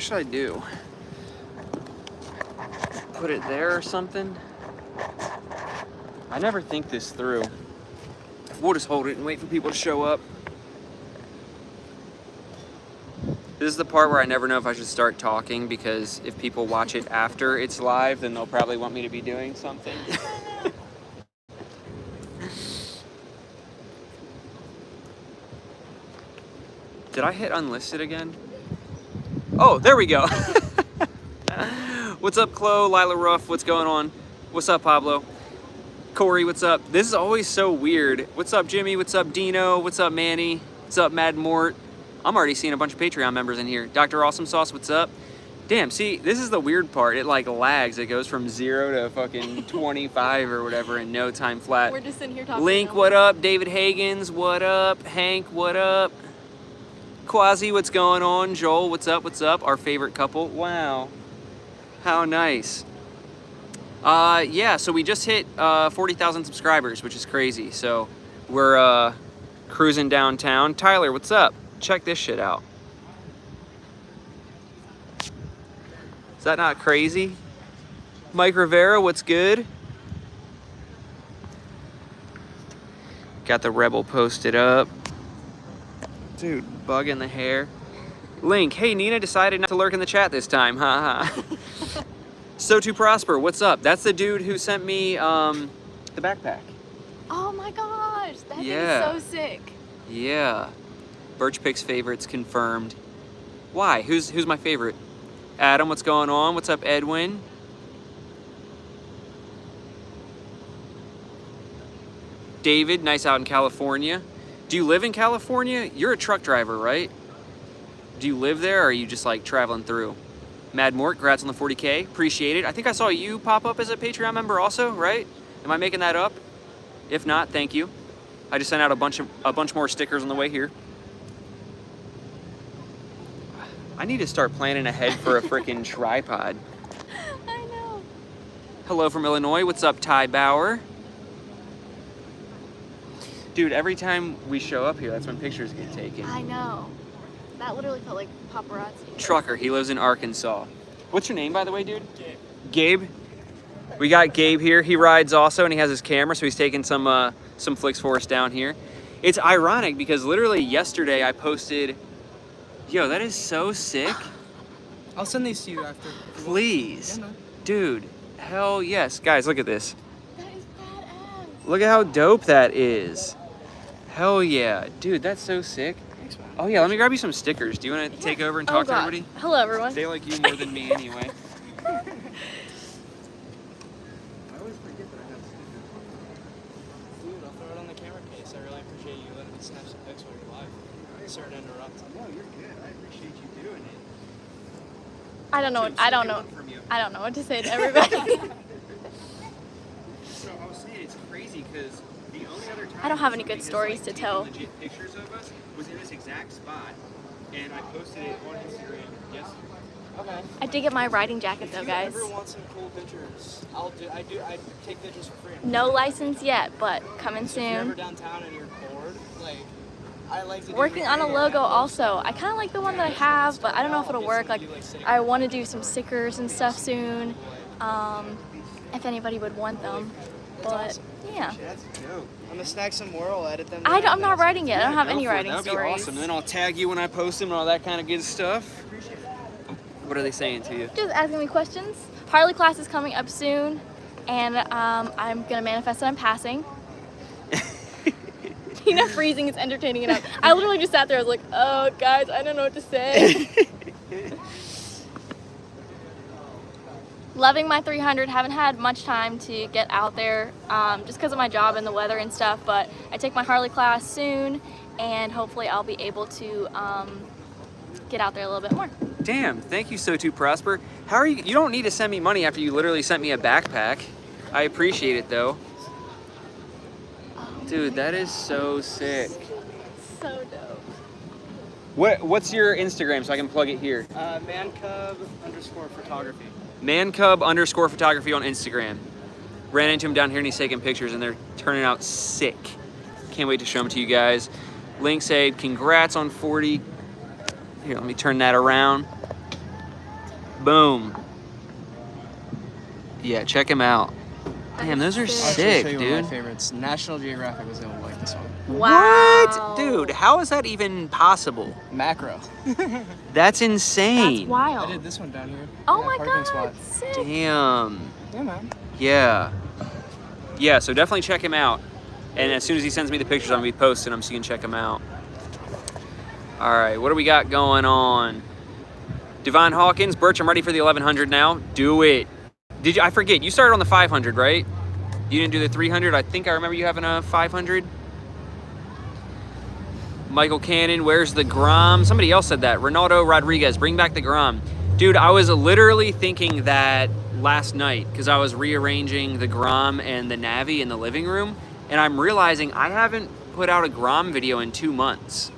should I do? Put it there or something? I never think this through. We'll just hold it and wait for people to show up. This is the part where I never know if I should start talking, because if people watch it after it's live, then they'll probably want me to be doing something. Did I hit unlisted again? Oh, there we go. What's up, Chloe, Lila Ruff? What's going on? What's up, Pablo? Corey, what's up? This is always so weird. What's up, Jimmy? What's up, Dino? What's up, Manny? What's up, Mad Mort? I'm already seeing a bunch of Patreon members in here. Dr. Awesome Sauce, what's up? Damn, see, this is the weird part. It like lags. It goes from 0 to fucking 25 or whatever in no time flat. We're just sitting here talking. Link, what up? David Hagens, what up? Hank, what up? Quasi, what's going on? Joel, what's up? What's up? Our favorite couple. Wow. How nice. Yeah, so we just hit 40,000 subscribers, which is crazy. So we're cruising downtown. Tyler, what's up? Check this shit out. Is that not crazy? Mike Rivera, what's good? Got the Rebel posted up. Dude, bug in the hair. Link, hey, Nina decided not to lurk in the chat this time. Haha. So to Prosper, what's up? That's the dude who sent me the backpack. Oh my gosh, that thing Yeah. is so sick. Yeah. Birch Picks favorites confirmed. Why? Who's my favorite? Adam, what's going on? What's up, Edwin? David, nice out in California. Do you live in California? You're a truck driver, right? Do you live there, or are you just like traveling through? Mad Mort, congrats on the 40K. Appreciate it. I think I saw you pop up as a Patreon member also, right? Am I making that up? If not, thank you. I just sent out a bunch more stickers on the way here. I need to start planning ahead for a freaking tripod. I know. Hello from Illinois. What's up, Ty Bauer? Dude, every time we show up here, that's when pictures get taken. I know. That literally felt like paparazzi. Trucker, he lives in Arkansas. What's your name, by the way, dude? Gabe. Gabe? We got Gabe here. He rides also, and he has his camera, so he's taking some flicks for us down here. It's ironic because literally yesterday I posted, yo, that is so sick. I'll send these to you after. Please. Yeah, no. Dude, hell yes. Guys, look at this. That is badass. Look at how dope that is. Hell yeah. Dude, that's so sick. Thanks, man. Oh yeah, let me grab you some stickers. Do you want to take over and talk to everybody? Hello, everyone. They like you more than me anyway. I always forget that I have stickers. Dude, I'll throw it on the camera case. I really appreciate you letting me snap some pics while you're live. Sorry to interrupt. No, you're good. I appreciate you doing it. I don't know. I don't know what to say to everybody. So I was saying it's crazy because the only other time I don't have any somebody good has, stories like, to taken tell. legit pictures of us was in this exact spot, and I posted it on Instagram yesterday. Okay. I did get my riding jacket though, guys. If you ever want some cool pictures, I take pictures for free. No license yet, but coming So if you're ever soon. downtown and you're bored, like, I like to do Working on a logo also. I kind of like the one that I have, but I don't know if it'll work. Like, I want to do some stickers and stuff soon. If anybody would want them, but yeah. That's dope. I'm gonna snag some more. I'll edit them. I'm not writing yet. I don't have any Go for it. writing That'd be stories. awesome. And then I'll tag you when I post them and all that kind of good stuff. What are they saying to you? Just asking me questions. Harley class is coming up soon, and I'm gonna manifest that I'm passing. Freezing is entertaining enough. I literally just sat there. I was like, "Oh, guys, I don't know what to say." Loving my 300. Haven't had much time to get out there, just because of my job and the weather and stuff. But I take my Harley class soon, and hopefully I'll be able to get out there a little bit more. Damn, thank you, So To Prosper. How are you? You don't need to send me money after you literally sent me a backpack. I appreciate it though. Dude, that is so sick. So dope. What's your Instagram so I can plug it here? mancub_photography. mancub_photography on Instagram. Ran into him down here and he's taking pictures and they're turning out sick. Can't wait to show them to you guys. Link said, congrats on 40. Here, let me turn that around. Boom. Yeah, check him out. Damn, those are I'll sick, show you one dude. of my favorites. National Geographic was gonna like this one. Wow. What? Dude, how is that even possible? Macro. That's That's insane. I wild. did this one down here. Oh Yeah, my parking god. spot. Sick. Damn. Yeah, man. Yeah. Yeah, so definitely check him out. And as soon as he sends me the pictures, I'm gonna be posting them so you can check them out. All right, what do we got going on? Divine Hawkins, Birch, I'm ready for the 1100 now. Do it. Did you? I forget. You started on the 500, right? You didn't do the 300. I think I remember you having a 500. Michael Cannon, where's the Grom? Somebody else said that. Ronaldo Rodriguez, bring back the Grom. Dude, I was literally thinking that last night because I was rearranging the Grom and the Navi in the living room, and I'm realizing I haven't put out a Grom video in 2 months.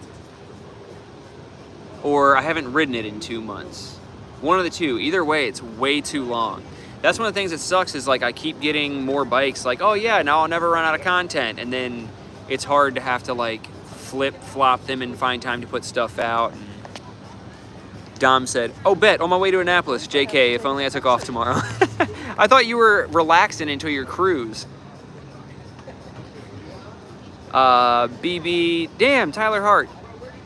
Or I haven't ridden it in 2 months. One of the two. Either way, it's way too long. That's one of the things that sucks is like I keep getting more bikes like, oh yeah, now I'll never run out of content. And then it's hard to have to like flip-flop them and find time to put stuff out. Dom said, oh, bet, on my way to Annapolis. JK, if only I took off tomorrow. I thought you were relaxing until your cruise. BB, damn, Tyler Hart.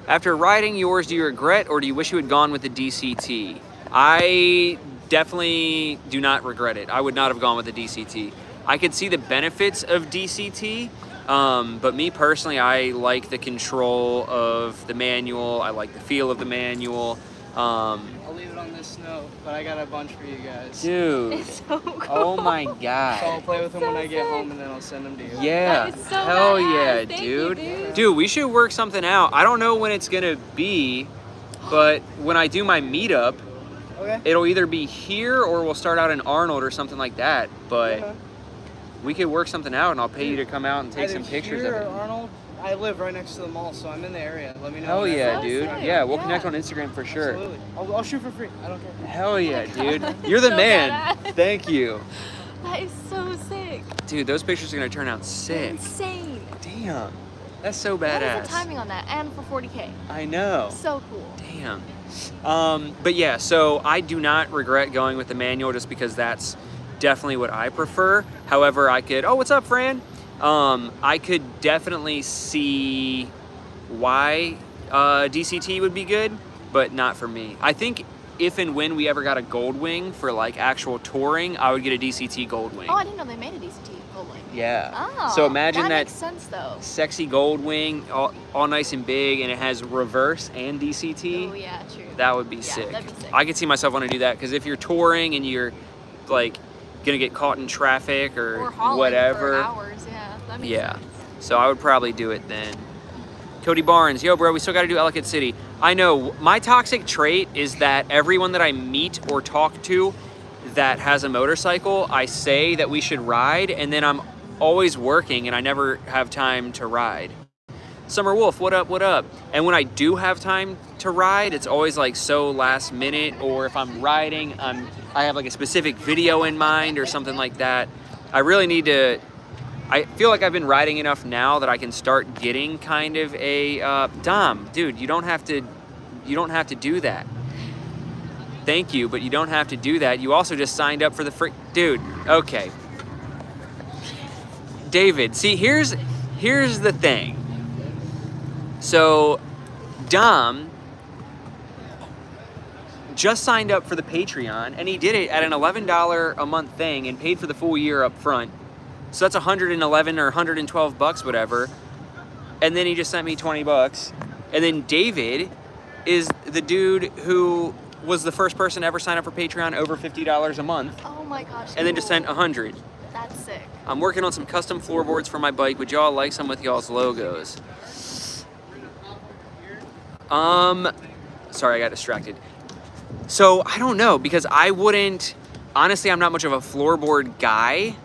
After riding yours, do you regret or do you wish you had gone with the DCT? I definitely do not regret it. I would not have gone with the DCT. I could see the benefits of DCT, but me personally, I like the control of the manual. I like the feel of the manual. I'll leave it on this snow, but I got a bunch for you guys. Dude, It's so cool. oh my So I'll God. play with them so when I get sick. home, and then I'll send them to you. Yeah, That is so hell badass. yeah, Thank you, dude. dude. We should work something out. I don't know when it's gonna be, but when I do my meetup, Okay. it'll either be here or we'll start out in Arnold or something like that. But Yeah. we could work something out and I'll pay you to come out and take Either some pictures here of or it. Arnold. I live right next to the mall, so I'm in the area. Let me know. Hell whenever. yeah, So dude. sick. Yeah, we'll Yeah. connect on Instagram for sure. Absolutely. I'll shoot for free. I don't care. Hell yeah, Oh my dude. God. You're the So man. badass. Thank you. That is so sick. Dude, those pictures are gonna turn out sick. Insane. Damn. That's so What is badass. the timing on that? And for 40K. I know. So cool. Damn. But yeah, so I do not regret going with the manual just because that's definitely what I prefer. However, I could, oh, what's up, Fran? I could definitely see why DCT would be good, but not for me. I think if and when we ever got a gold wing for like actual touring, I would get a DCT gold wing. Oh, I didn't know they made a DCT Gold Wing. Yeah. Oh. So imagine that makes sense though. sexy gold wing, all nice and big, and it has reverse and DCT. Oh yeah, true. That would be Yeah, sick. that'd be sick. I could see myself want to do that because if you're touring and you're like gonna get caught in traffic or hauling whatever, for hours, yeah. That makes yeah. sense. So I would probably do it then. Cody Barnes, yo, bro, we still got to do Ellicott City. I know my toxic trait is that everyone that I meet or talk to that has a motorcycle, I say that we should ride, and then I'm always working and I never have time to ride. Summer Wolf, what up, what up? And when I do have time to ride, it's always like so last minute, or if I'm riding, I have like a specific video in mind or something like that. I really need to, I feel like I've been riding enough now that I can start getting kind of a, Dom, dude, you don't have to do that. Thank you, but you don't have to do that. You also just signed up for the free, dude, okay. David, see, here's the thing. So, Dom just signed up for the Patreon, and he did it at an $11 a month thing and paid for the full year up front. So that's 111 or 112 bucks, whatever. And then he just sent me 20 bucks. And then David is the dude who was the first person to ever sign up for Patreon over $50 a month, Oh my gosh. and then just cool. sent 100. That's sick. I'm working on some custom floorboards for my bike. Would y'all like some with y'all's logos? Sorry, I got distracted. So I don't know, because I wouldn't, honestly, I'm not much of a floorboard guy.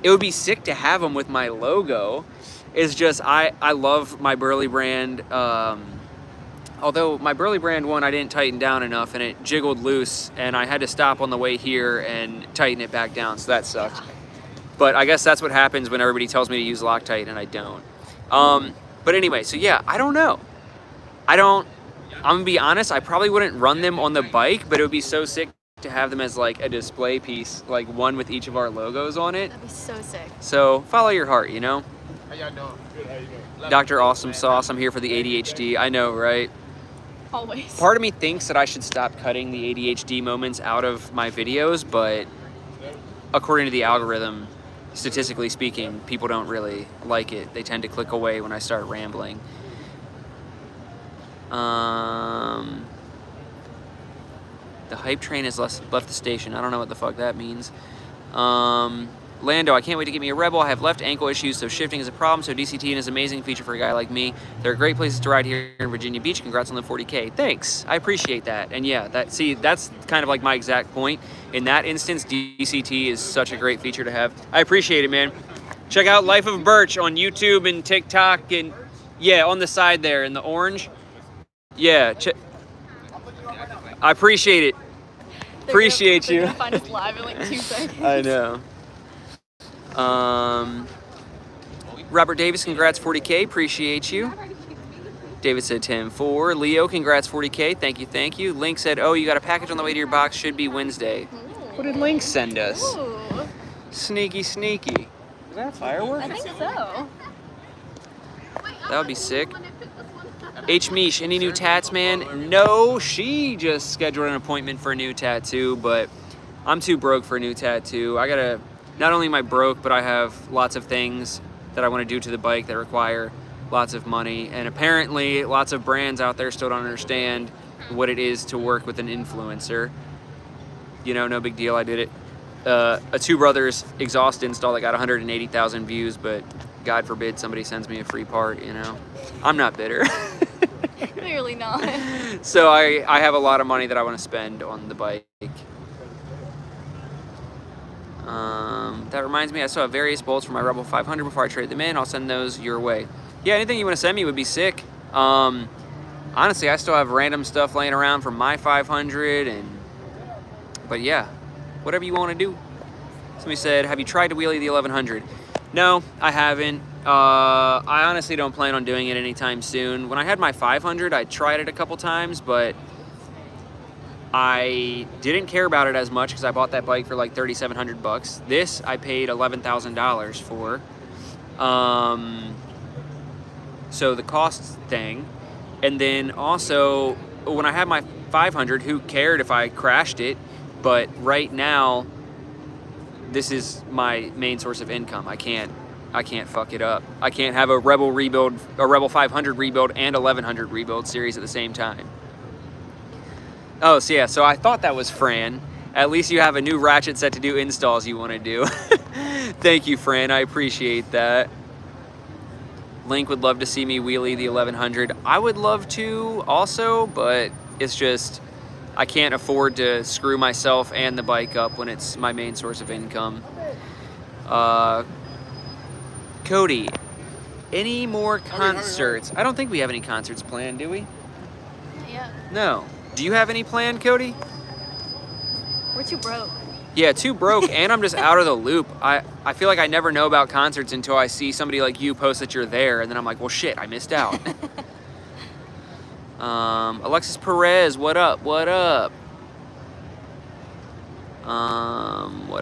It would be sick to have them with my logo. It's just, I love my Burley brand. Although my Burley brand one, I didn't tighten down enough and it jiggled loose, and I had to stop on the way here and tighten it back down, so that sucked. But I guess that's what happens when everybody tells me to use Loctite and I don't. But anyway, so yeah, I don't know. I'm gonna be honest, I probably wouldn't run them on the bike, but it would be so sick to have them as like a display piece, like one with each of our logos on it. That'd be so sick. So follow your heart, you know? How y'all doing? Good, how you doing? Dr. Awesome Sauce, I'm here for the ADHD. I know, right? Always. Part of me thinks that I should stop cutting the ADHD moments out of my videos, but according to the algorithm, statistically speaking, people don't really like it. They tend to click away when I start rambling. The hype train has left the station. I don't know what the fuck that means. Lando, I can't wait to get me a Rebel. I have left ankle issues, so shifting is a problem. So DCT is an amazing feature for a guy like me. There are great places to ride here in Virginia Beach. Congrats on the 40K. Thanks. I appreciate that. And yeah, that's kind of like my exact point. In that instance, DCT is such a great feature to have. I appreciate it, man. Check out Life of Birch on YouTube and TikTok, and yeah, on the side there in the orange. Yeah, I appreciate it. Appreciate you. They're gonna find us live in like 2 seconds. I know. Robert Davis, congrats 40K. Appreciate you. David said 10-4. Leo, congrats 40K. Thank you. Link said, oh, you got a package on the way to your box. Should be Wednesday. What did Link send us? Ooh. Sneaky. Is that fireworks? I think so. That would be sick. H. Mish, any new tats, man? No, she just scheduled an appointment for a new tattoo, but I'm too broke for a new tattoo. I gotta, not only am I broke, but I have lots of things that I want to do to the bike that require lots of money. And apparently, lots of brands out there still don't understand what it is to work with an influencer. You know, no big deal. I did it. A Two Brothers exhaust install that got 180,000 views, but God forbid somebody sends me a free part, you know. I'm not bitter. Clearly not. So I have a lot of money that I want to spend on the bike. That reminds me, I still have various bolts for my Rebel 500 before I trade them in. I'll send those your way. Yeah, anything you want to send me would be sick. Honestly, I still have random stuff laying around from my 500, but yeah, whatever you want to do. Somebody said, have you tried to wheelie the 1100? No, I haven't. I honestly don't plan on doing it anytime soon. When I had my 500, I tried it a couple times, but I didn't care about it as much because I bought that bike for like $3,700. This I paid $11,000 for. So the cost thing, and then also when I had my 500, who cared if I crashed it? But right now, this is my main source of income. I can't fuck it up. I can't have a Rebel rebuild, a Rebel 500 rebuild, and 1100 rebuild series at the same time. Oh, so yeah, so I thought that was Fran. At least you have a new ratchet set to do installs you want to do. Thank you, Fran. I appreciate that. Link would love to see me wheelie the 1100. I would love to also, but it's just I can't afford to screw myself and the bike up when it's my main source of income. Cody, any more concerts? I don't think we have any concerts planned, do we? Yeah. No. Do you have any planned, Cody? We're too broke. Yeah, too broke, and I'm just out of the loop. I feel like I never know about concerts until I see somebody like you post that you're there, and then I'm like, well, shit, I missed out. Alexis Perez, what up? What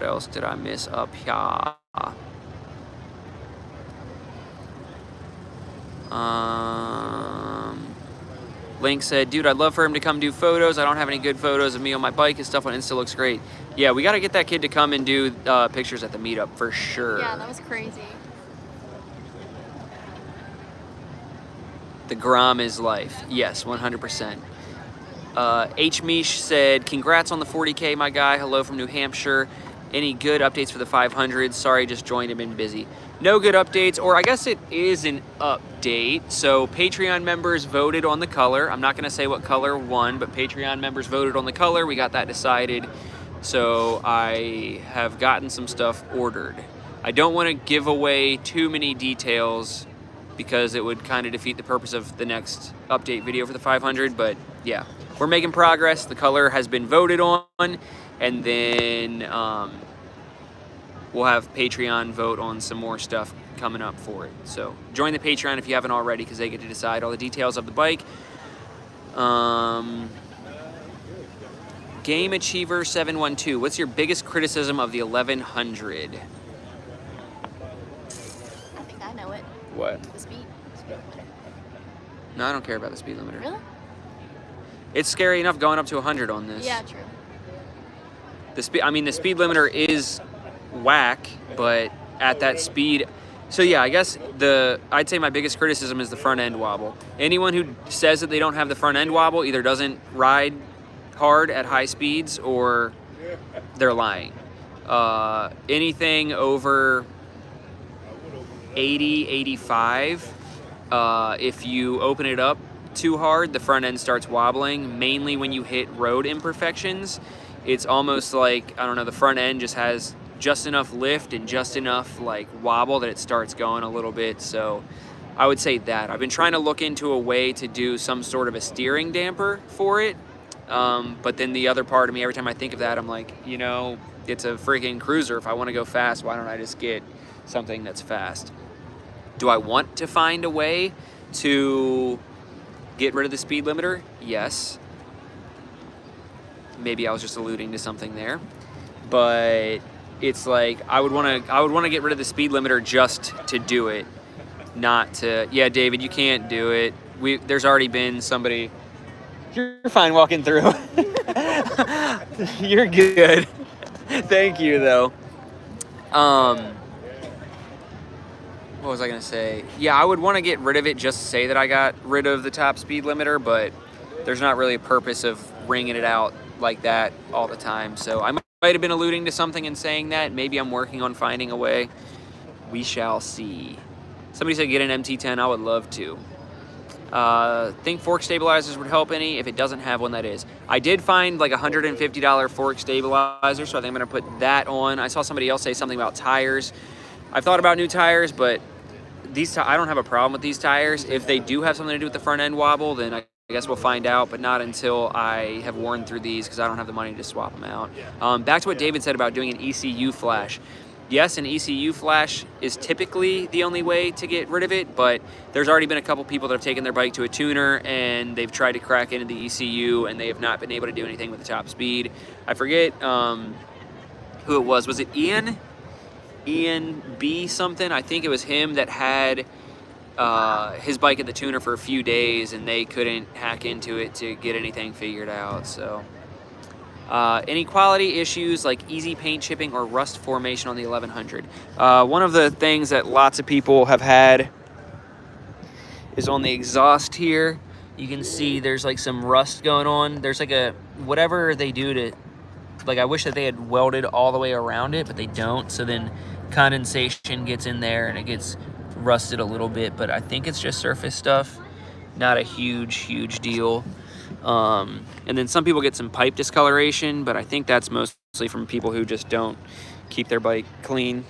else did I miss up here? Link said, dude, I'd love for him to come do photos. I don't have any good photos of me on my bike. His stuff on Insta looks great. Yeah, we got to get that kid to come and do pictures at the meetup for sure. Yeah, that was crazy. The Grom is life. Yes, 100%. H. Mish said, congrats on the 40K, my guy. Hello from New Hampshire. Any good updates for the 500? Sorry, just joined him, been busy. No good updates, or I guess it is an update. So Patreon members voted on the color. I'm not going to say what color won, but Patreon members voted on the color. We got that decided. So I have gotten some stuff ordered. I don't want to give away too many details because it would kind of defeat the purpose of the next update video for the 500. But yeah, we're making progress. The color has been voted on, and then we'll have Patreon vote on some more stuff coming up for it. So join the Patreon if you haven't already, because they get to decide all the details of the bike. Game Achiever 712. What's your biggest criticism of the 1100? I think I know it. What? The speed limiter. No, I don't care about the speed limiter. Really? It's scary enough going up to 100 on this. Yeah, true. The speed limiter is whack, but at that speed. So yeah, I guess I'd say my biggest criticism is the front end wobble. Anyone who says that they don't have the front end wobble either doesn't ride hard at high speeds or they're lying. Anything over 80, 85, if you open it up too hard, the front end starts wobbling, mainly when you hit road imperfections. It's almost like, I don't know, the front end just has just enough lift and just enough like wobble that it starts going a little bit. So I would say that. I've been trying to look into a way to do some sort of a steering damper for it. But then the other part of me, every time I think of that, I'm like, you know, it's a freaking cruiser. If I want to go fast, why don't I just get something that's fast? Do I want to find a way to get rid of the speed limiter? Yes. Maybe I was just alluding to something there, but it's like I would want to get rid of the speed limiter just to do it, not to. Yeah, David, you can't do it. There's already been somebody. You're fine walking through. You're good. Thank you though. What was I gonna say? Yeah, I would want to get rid of it just to say that I got rid of the top speed limiter, but there's not really a purpose of ringing it out like that all the time. So I might have been alluding to something in saying that. Maybe I'm working on finding a way. We shall see. Somebody said get an MT10. I would love to. Think fork stabilizers would help any? If it doesn't have one, that is. I did find like $150 fork stabilizer, so I think I'm going to put that on. I saw somebody else say something about tires. I've thought about new tires, but I don't have a problem with these tires. If they do have something to do with the front end wobble, then I guess we'll find out, but not until I have worn through these because I don't have the money to swap them out. Back to what David said about doing an ECU flash. Yes, an ECU flash is typically the only way to get rid of it, but there's already been a couple people that have taken their bike to a tuner and they've tried to crack into the ECU and they have not been able to do anything with the top speed. I forget who it was. Was it Ian? Ian B something? I think it was him that had his bike at the tuner for a few days and they couldn't hack into it to get anything figured out. So any quality issues like easy paint chipping or rust formation on the 1100? One of the things that lots of people have had is on the exhaust here. You can see there's like some rust going on. There's like whatever they do to, like I wish that they had welded all the way around it, but they don't. So then condensation gets in there and it gets rusted a little bit, but I think it's just surface stuff, not a huge deal. And then some people get some pipe discoloration, but I think that's mostly from people who just don't keep their bike clean.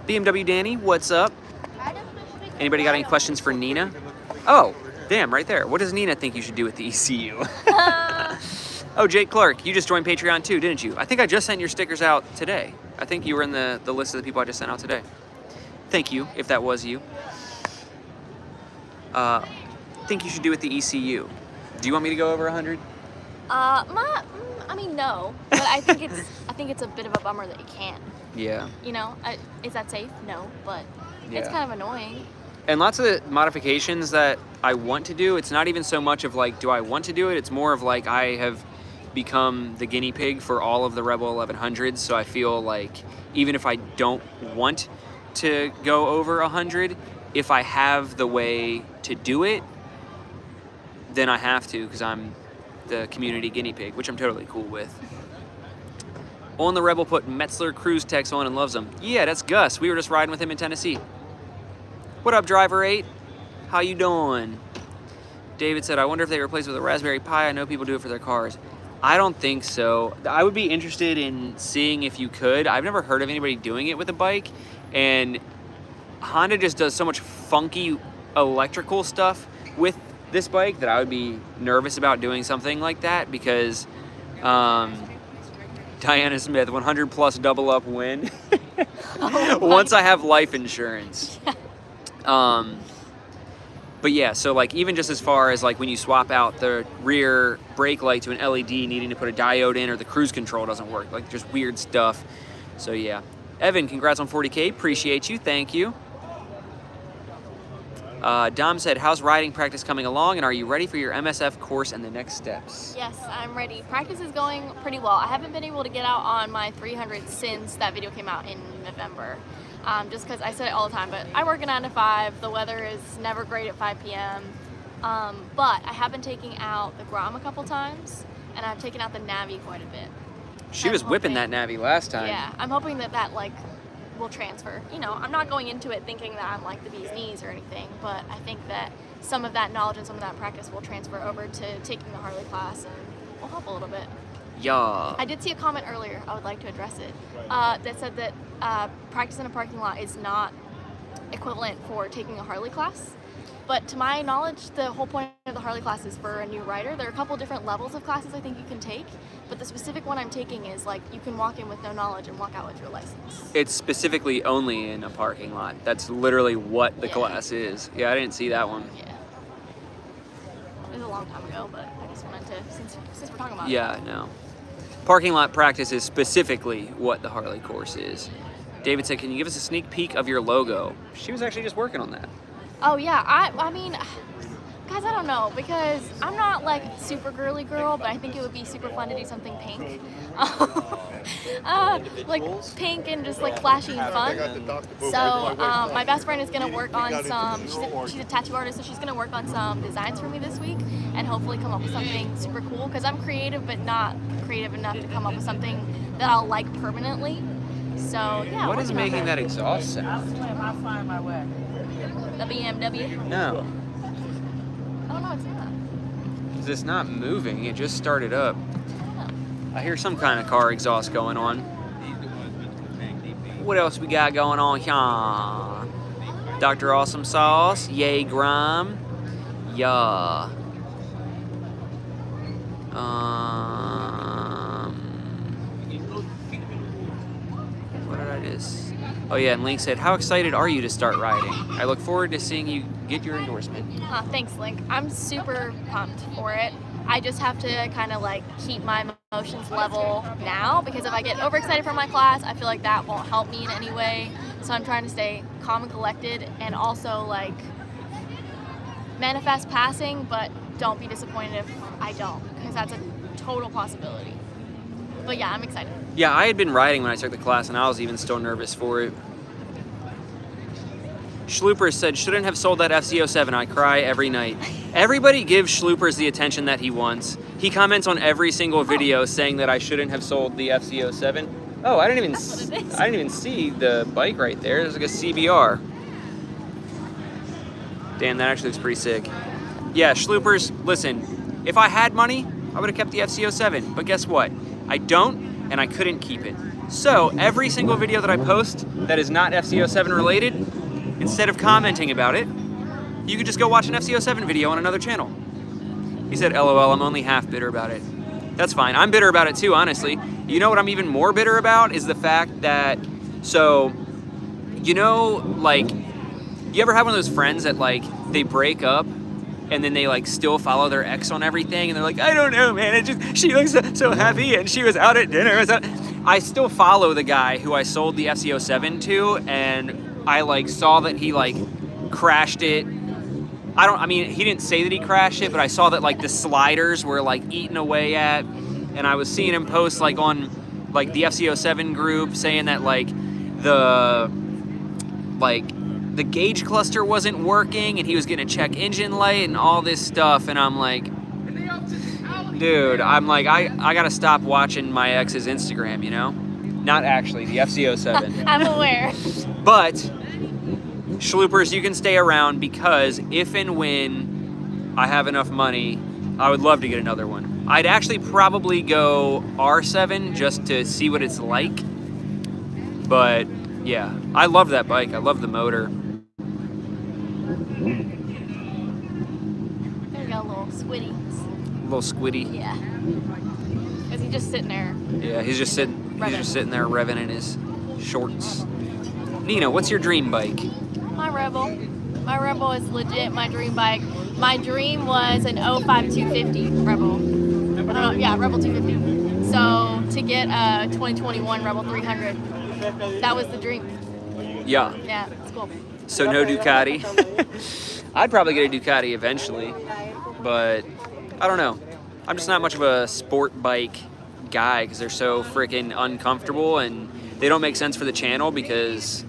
BMW Danny, what's up? Anybody got any questions for Nina? Oh, damn, right there. What does Nina think you should do with the ECU? Oh, Jake Clark, you just joined Patreon too, didn't you? I think I just sent your stickers out today. I think you were in the list of the people I just sent out today. Thank you, if that was you. Think you should do with the ECU. Do you want me to go over 100? I mean, no, but I think it's a bit of a bummer that you can't. Yeah. You know, is that safe? No, but Yeah. It's kind of annoying. And lots of the modifications that I want to do, it's not even so much of like, do I want to do it? It's more of like, I have become the guinea pig for all of the Rebel 1100s. So I feel like even if I don't want to go over 100, if I have the way to do it, then I have to, because I'm the community guinea pig, which I'm totally cool with. On the Rebel put Metzler Cruise Techs on and loves them. Yeah, that's Gus. We were just riding with him in Tennessee. What up, Driver 8? How you doing? David said, I wonder if they replace it with a Raspberry Pi. I know people do it for their cars. I don't think so. I would be interested in seeing if you could. I've never heard of anybody doing it with a bike, and Honda just does so much funky electrical stuff with this bike that I would be nervous about doing something like that, because Diana Smith, 100 plus double up win. Once I have life insurance. But yeah, so like even just as far as like when you swap out the rear brake light to an LED, needing to put a diode in, or the cruise control doesn't work, like just weird stuff. So yeah. Evan, congrats on 40K, appreciate you, thank you. Dom said, how's riding practice coming along, and are you ready for your MSF course and the next steps? Yes, I'm ready. Practice is going pretty well. I haven't been able to get out on my 300 since that video came out in November. Just because I said it all the time, but I work a 9 to 5. The weather is never great at 5 p.m. But I have been taking out the Grom a couple times, and I've taken out the Navi quite a bit. She was whipping that Navi last time. Yeah, I'm hoping that like will transfer. You know, I'm not going into it thinking that I'm like the bee's knees or anything, but I think that some of that knowledge and some of that practice will transfer over to taking the Harley class and will help a little bit. Yeah. I did see a comment earlier, I would like to address it, that said that practice in a parking lot is not equivalent for taking a Harley class. But to my knowledge, the whole point of the Harley class is for a new rider. There are a couple different levels of classes I think you can take, but the specific one I'm taking is like you can walk in with no knowledge and walk out with your license. It's specifically only in a parking lot. That's literally what the class is. Yeah, I didn't see that one. Yeah. It was a long time ago, but I just wanted to, since we're talking about it. Yeah, no. Parking lot practice is specifically what the Harley course is. David said, can you give us a sneak peek of your logo? She was actually just working on that. Oh yeah, I mean, guys, I don't know, because I'm not like super girly girl, but I think it would be super fun to do something pink. Like pink and just like flashy and fun. So my best friend is gonna work on some, she's a tattoo artist, so she's gonna work on some designs for me this week and hopefully come up with something super cool, because I'm creative but not creative enough to come up with something that I'll like permanently. So yeah. What is making that exhaust sound? I'll find my way. The BMW? No. Oh no, it's not. It's not moving. It just started up. I hear some kind of car exhaust going on. What else we got going on here? Dr. Awesome Sauce. Yay, Grime. Yeah. What did I just... Oh yeah, and Link said, how excited are you to start riding? I look forward to seeing you get your endorsement. Thanks, Link. I'm super pumped for it. I just have to kind of like keep my emotions level now, because if I get overexcited for my class, I feel like that won't help me in any way. So I'm trying to stay calm and collected, and also like manifest passing, but don't be disappointed if I don't, because that's a total possibility. But yeah, I'm excited. Yeah, I had been riding when I took the class, and I was even still nervous for it. Schloopers said, shouldn't have sold that FZ07. I cry every night. Everybody gives Schloopers the attention that he wants. He comments on every single video saying that I shouldn't have sold the FZ07. Oh, I didn't even see the bike right there. There's like a CBR. Damn, that actually looks pretty sick. Yeah, Schloopers, listen, if I had money, I would have kept the FZ07. But guess what? I don't, and I couldn't keep it. So every single video that I post that is not FZ07 related, instead of commenting about it, you could just go watch an FZ07 video on another channel. He said, LOL, I'm only half bitter about it. That's fine. I'm bitter about it too, honestly. You know what I'm even more bitter about is the fact that, so, you know, like, you ever have one of those friends that, like, they break up and then they, like, still follow their ex on everything, and they're like, I don't know, man, she looks so happy, and she was out at dinner. I still follow the guy who I sold the FZ07 to, and I, like, saw that he, like, crashed it. I mean, he didn't say that he crashed it, but I saw that, like, the sliders were, like, eaten away at, and I was seeing him post, like, on, like, the FZ07 group saying that, like, the gauge cluster wasn't working, and he was gonna check engine light and all this stuff, and I'm like, dude, I'm like, I gotta stop watching my ex's Instagram, you know? Not actually, the FZ07. I'm aware. But, Schloopers, you can stay around, because if and when I have enough money, I would love to get another one. I'd actually probably go R7 just to see what it's like. But, yeah, I love that bike. I love the motor. There we go, little squiddy. Little squiddy. Yeah. Is he just sitting there? Yeah, he's just sitting there revving in his shorts. Nina, what's your dream bike? My Rebel. My Rebel is legit my dream bike. My dream was an 05 250 Rebel. Yeah, Rebel 250. So to get a 2021 Rebel 300, that was the dream. Yeah. Yeah, it's cool. So no Ducati. I'd probably get a Ducati eventually, but I don't know. I'm just not much of a sport bike guy because they're so freaking uncomfortable and they don't make sense for the channel because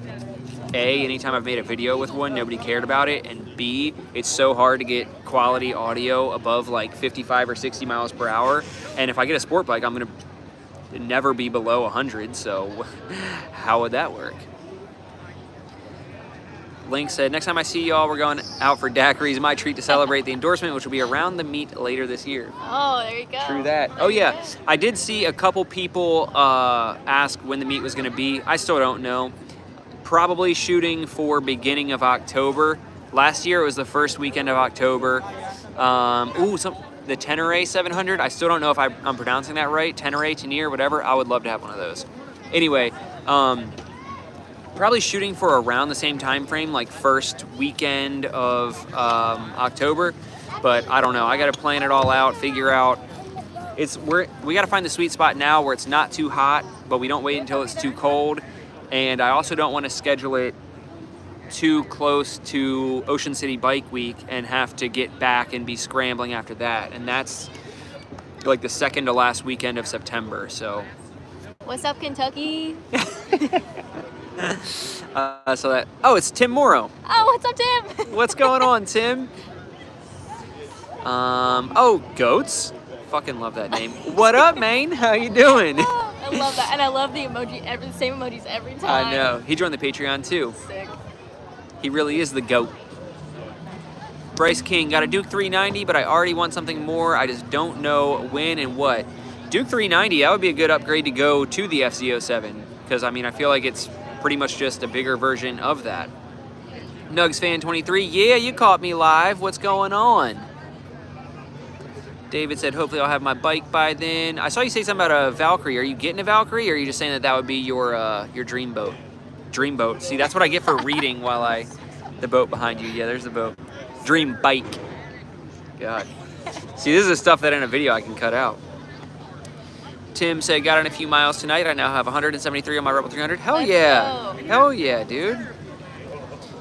A, anytime I've made a video with one, nobody cared about it, and B, it's so hard to get quality audio above like 55 or 60 miles per hour, and if I get a sport bike, I'm gonna never be below 100, so how would that work? Link said, next time I see y'all, we're going out for daiquiris. My treat to celebrate the endorsement, which will be around the meet later this year. Oh, there you go. True that. Oh yeah, I did see a couple people ask when the meet was gonna be. I still don't know. Probably shooting for beginning of October. Last year it was the first weekend of October. The Tenere 700. I still don't know if I'm pronouncing that right. Tenere, whatever. I would love to have one of those. Anyway, probably shooting for around the same time frame, like first weekend of October. But I don't know. I got to plan it all out, figure out. We got to find the sweet spot now where it's not too hot, but we don't wait until it's too cold. And I also don't want to schedule it too close to Ocean City Bike Week and have to get back and be scrambling after that. And that's like the second to last weekend of September. So, What's up, Kentucky? It's Tim Morrow. Oh, what's up, Tim? What's going on, Tim? Goats. Fucking love that name. What up, man? How you doing? I love that, and I love the same emojis every time. I know. He joined the Patreon too. Sick. He really is the GOAT. Bryce King, got a Duke 390, but I already want something more. I just don't know when and what. Duke 390, that would be a good upgrade to go to the FZ07, because I mean, I feel like it's pretty much just a bigger version of that. Nugs Fan 23, yeah, you caught me live. What's going on? David said, hopefully I'll have my bike by then. I saw you say something about a Valkyrie. Are you getting a Valkyrie, or are you just saying that would be your dream boat? Dream boat. See, that's what I get for reading while the boat behind you. Yeah, there's the boat. Dream bike. God. See, this is the stuff that in a video I can cut out. Tim said, got in a few miles tonight. I now have 173 on my Rebel 300. Hell yeah. Hell yeah, dude.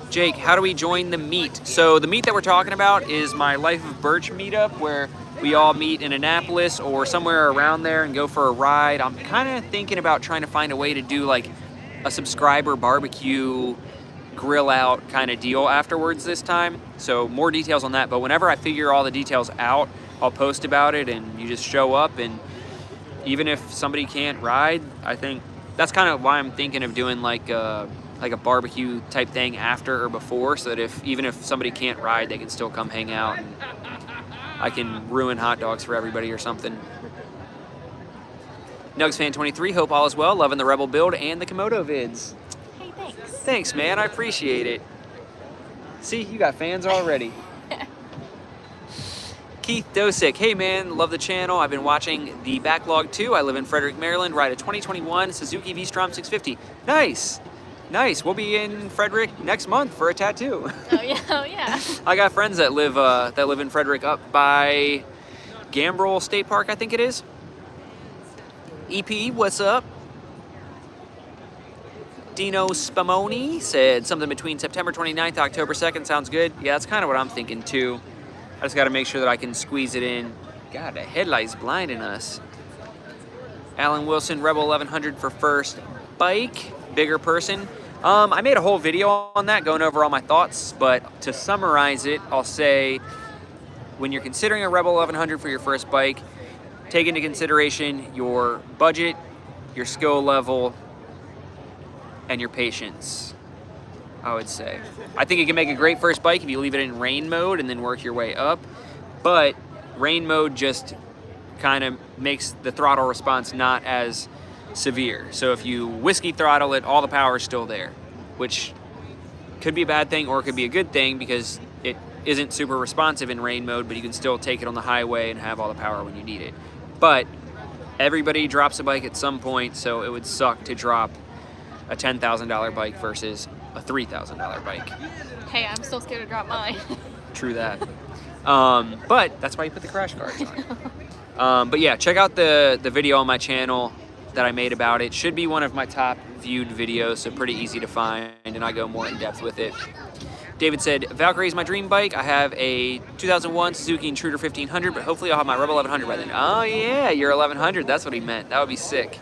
Jake, how do we join the meet? So the meet that we're talking about is my LifeOfBurch meetup, where we all meet in Annapolis or somewhere around there and go for a ride. I'm kind of thinking about trying to find a way to do like a subscriber barbecue grill out kind of deal afterwards this time. So more details on that, but whenever I figure all the details out, I'll post about it and you just show up, and even if somebody can't ride, I think that's kind of why I'm thinking of doing like a barbecue type thing after or before, so that even if somebody can't ride, they can still come hang out and I can ruin hot dogs for everybody or something. Nugs Fan 23, hope all is well. Loving the Rebel build and the Komodo vids. Hey, thanks. Thanks, man. I appreciate it. See, you got fans already. Keith Dosick, hey man, love the channel. I've been watching the backlog too. I live in Frederick, Maryland. Ride a 2021 Suzuki V-Strom 650. Nice. Nice. We'll be in Frederick next month for a tattoo. Oh yeah. I got friends that live in Frederick up by Gambrel State Park, I think it is. EP, what's up? Dino Spumoni said something between September 29th and October 2nd. Sounds good. Yeah, that's kind of what I'm thinking too. I just got to make sure that I can squeeze it in. God, the headlight's blinding us. Alan Wilson, Rebel 1100 for first bike. Bigger person. I made a whole video on that, going over all my thoughts, but to summarize it, I'll say when you're considering a Rebel 1100 for your first bike, take into consideration your budget, your skill level, and your patience, I would say. I think it can make a great first bike if you leave it in rain mode and then work your way up, but rain mode just kind of makes the throttle response not as severe. So if you whiskey throttle it, all the power is still there, which could be a bad thing or it could be a good thing because it isn't super responsive in rain mode, but you can still take it on the highway and have all the power when you need it. But everybody drops a bike at some point, so it would suck to drop a $10,000 bike versus a $3,000 bike. Hey, I'm still scared to drop mine. True that. But that's why you put the crash guards on. But yeah, check out the video on my channel that I made about it. Should be one of my top viewed videos, so pretty easy to find, and I go more in depth with it. David said, Valkyrie is my dream bike. I have a 2001 Suzuki Intruder 1500, but hopefully I'll have my Rebel 1100 by then. Oh yeah, your 1100, that's what he meant. That would be sick.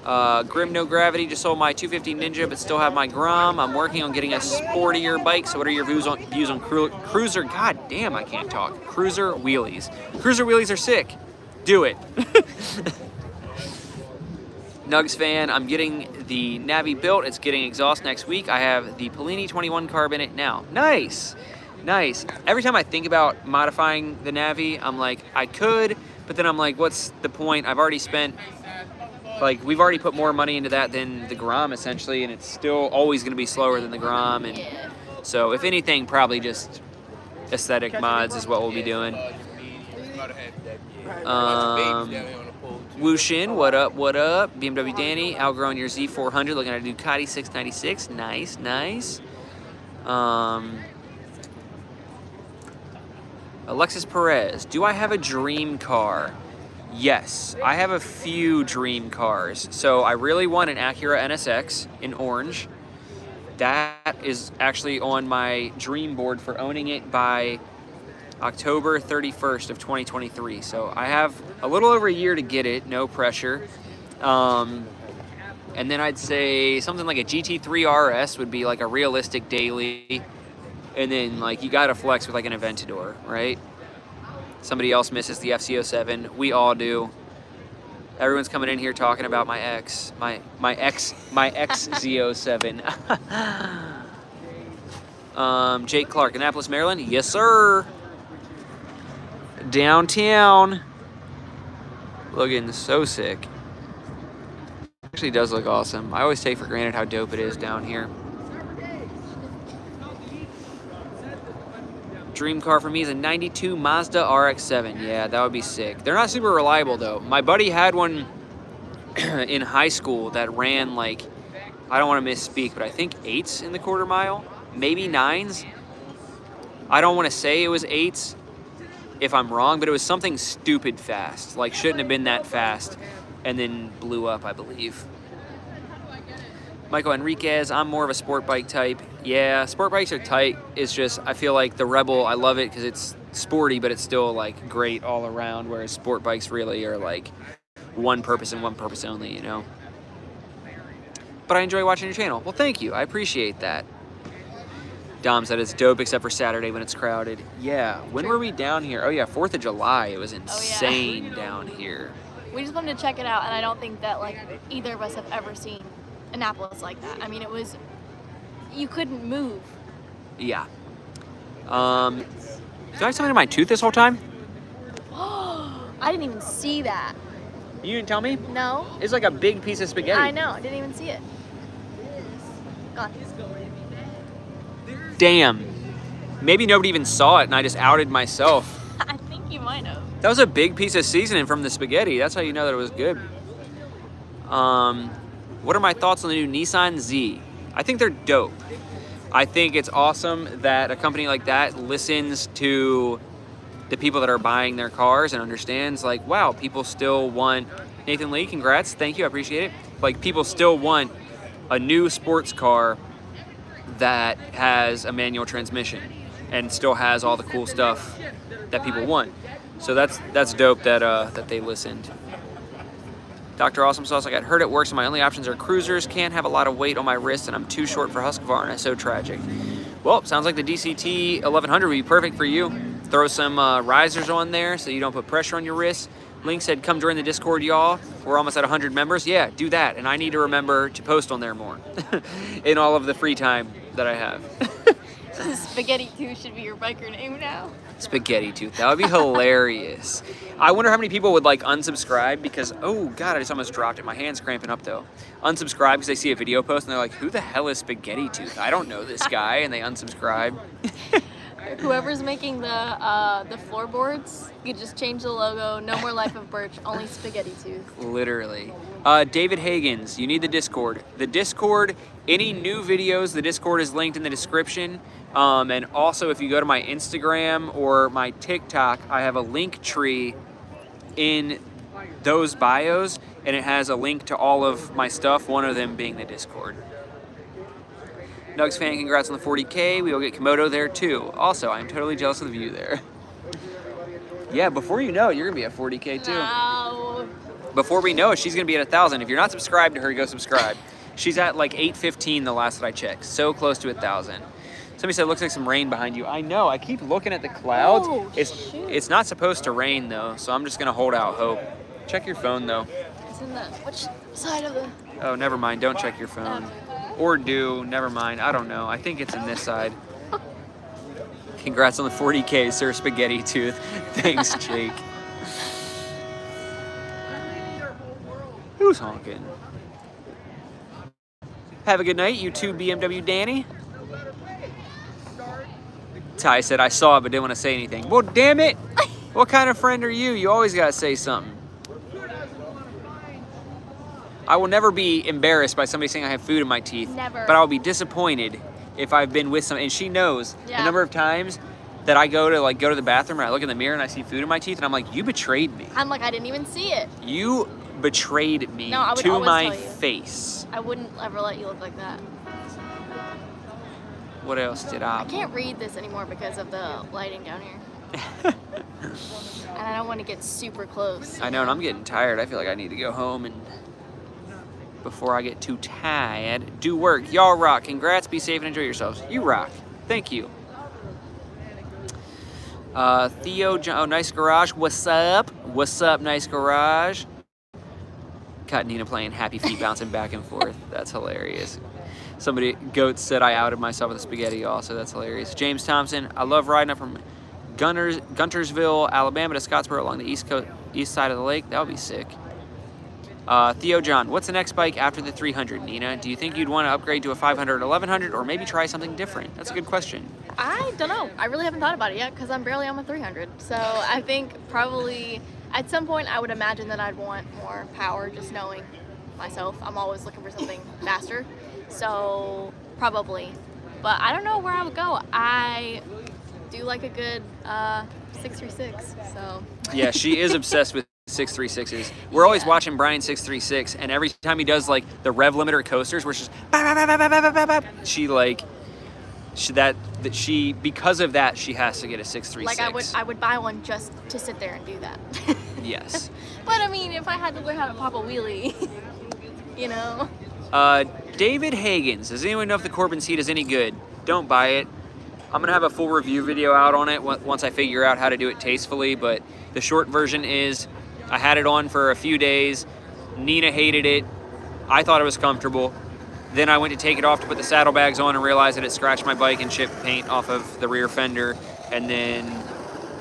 Grim No Gravity just sold my 250 Ninja, but still have my Grom. I'm working on getting a sportier bike, so what are your views on cruiser? God damn, I can't talk. Cruiser wheelies. Cruiser wheelies are sick. Do it. Nugs fan, I'm getting the Navi built. It's getting exhaust next week. I have the Polini 21 carb in it now. Nice. Nice. Every time I think about modifying the Navi, I'm like, I could, but then I'm like, what's the point? I've already spent, like, we've already put more money into that than the Grom, essentially, and it's still always going to be slower than the Grom. And so, if anything, probably just aesthetic mods is what we'll be doing. Wushin, what up, what up? BMW Danny, outgrowing your Z400, looking at a Ducati 696. Nice, nice. Alexis Perez, do I have a dream car? Yes, I have a few dream cars. So I really want an Acura NSX in orange. That is actually on my dream board for owning it by October 31st of 2023. So I have a little over a year to get it, no pressure. And then I'd say something like a GT3 RS would be like a realistic daily. And then like you gotta flex with like an Aventador, right? Somebody else misses the FCO7. We all do. Everyone's coming in here talking about my ex Z07. Jake Clark, Annapolis, Maryland. Yes, sir. Downtown. Looking so sick. Actually does look awesome. I always take for granted how dope it is down here. Dream car for me is a 92 Mazda RX-7. Yeah, that would be sick. They're not super reliable though. My buddy had one in high school that ran like, I don't want to misspeak, but I think 8s in the quarter mile, maybe 9s. I don't want to say it was 8s if I'm wrong, but it was something stupid fast. Like shouldn't have been that fast and then blew up, I believe. Michael Enriquez, I'm more of a sport bike type. Yeah, sport bikes are tight. It's just, I feel like the Rebel, I love it because it's sporty, but it's still like great all around, whereas sport bikes really are like one purpose and one purpose only, you know? But I enjoy watching your channel. Well, thank you. I appreciate that. Dom said it's dope except for Saturday when it's crowded. Yeah, when were we down here? Oh yeah, 4th of July. It was insane down here. We just wanted to check it out, and I don't think that like either of us have ever seen Annapolis like that. I mean, it was, you couldn't move. Yeah. Did I have something in my tooth this whole time? I didn't even see that. You didn't tell me? No. It's like a big piece of spaghetti. I know. I didn't even see it. Gone. Damn. Maybe nobody even saw it and I just outed myself. I think you might have. That was a big piece of seasoning from the spaghetti. That's how you know that it was good. What are my thoughts on the new Nissan Z? I think they're dope. I think it's awesome that a company like that listens to the people that are buying their cars and understands like, wow, people still want, Nathan Lee, congrats, thank you, I appreciate it. Like people still want a new sports car that has a manual transmission and still has all the cool stuff that people want. So that's dope that that they listened. Dr. Awesome Sauce, like I heard it works and my only options are cruisers, can't have a lot of weight on my wrist and I'm too short for Husqvarna, it's so tragic. Well, sounds like the DCT 1100 would be perfect for you. Throw some risers on there so you don't put pressure on your wrists. Link said, come join the Discord, y'all. We're almost at 100 members. Yeah, do that. And I need to remember to post on there more in all of the free time that I have. Spaghetti Tooth should be your biker name now. Spaghetti Tooth. That would be hilarious. I wonder how many people would like unsubscribe because, oh God, I just almost dropped it. My hand's cramping up though. Unsubscribe because they see a video post and they're like, who the hell is Spaghetti Tooth? I don't know this guy. And they unsubscribe. Whoever's making the floorboards, you could just change the logo. No more Life of Birch, only Spaghetti Tooth. Literally. David Hagens, you need the Discord. The Discord, any new videos, the Discord is linked in the description. And also, if you go to my Instagram or my TikTok, I have a link tree in those bios, and it has a link to all of my stuff, one of them being the Discord. Nugs fan, congrats on the 40K. We will get Komodo there too. Also, I'm totally jealous of the view there. Yeah, before you know it, you're gonna be at 40K too. No. Before we know it, she's gonna be at 1,000. If you're not subscribed to her, go subscribe. She's at like 815 the last that I checked. So close to 1,000. Somebody said it looks like some rain behind you. I know, I keep looking at the clouds. Oh, it's not supposed to rain though, so I'm just gonna hold out hope. Check your phone though. It's in the, which side of the? Oh, never mind, don't check your phone. Or do, never mind, I don't know. I think it's in this side. Congrats on the 40K, Sir Spaghetti Tooth. Thanks, Jake. Who's honking? Have a good night, you two BMW Danny. Ty said, I saw it but didn't want to say anything. Well, damn it! What kind of friend are you? You always gotta say something. I will never be embarrassed by somebody saying I have food in my teeth. Never. But I'll be disappointed if I've been with some, and she knows the Yeah. number of times that I go to the bathroom and I look in the mirror and I see food in my teeth and I'm like, you betrayed me. I'm like, I didn't even see it. You betrayed me No, I would to always my tell you. face. I wouldn't ever let you look like that. What else did I? I can't read this anymore because of the lighting down here. And I don't want to get super close. I know, and I'm getting tired. I feel like I need to go home and before I get too tired, do work. Y'all rock. Congrats. Be safe and enjoy yourselves. You rock. Thank you. Theo, oh, nice garage. What's up? What's up, nice garage? Got Nina playing Happy Feet bouncing back and forth. That's hilarious. Somebody, Goat said I outed myself with the spaghetti also. That's hilarious. James Thompson, I love riding up from Guntersville, Alabama to Scottsboro along the east side of the lake. That would be sick. Theo John, what's the next bike after the 300, Nina? Do you think you'd want to upgrade to a 500 or 1100 or maybe try something different? That's a good question. I don't know. I really haven't thought about it yet because I'm barely on my 300. So I think probably at some point I would imagine that I'd want more power, just knowing myself. I'm always looking for something faster. So probably. But I don't know where I would go. I do like a good 636. So Yeah, she is obsessed with 636s. We're always watching Brian 636, and every time he does like the rev limiter coasters, where she's she because of that she has to get a 636. like I would buy one just to sit there and do that. Yes. But I mean, if I had to learn how to pop a wheelie, you know. David Hagens, does anyone know if the Corbin seat is any good? Don't buy it. I'm gonna have a full review video out on it once I figure out how to do it tastefully, but the short version is I had it on for a few days. Nina hated it. I thought it was comfortable. Then I went to take it off to put the saddlebags on and realized that it scratched my bike and chipped paint off of the rear fender. And then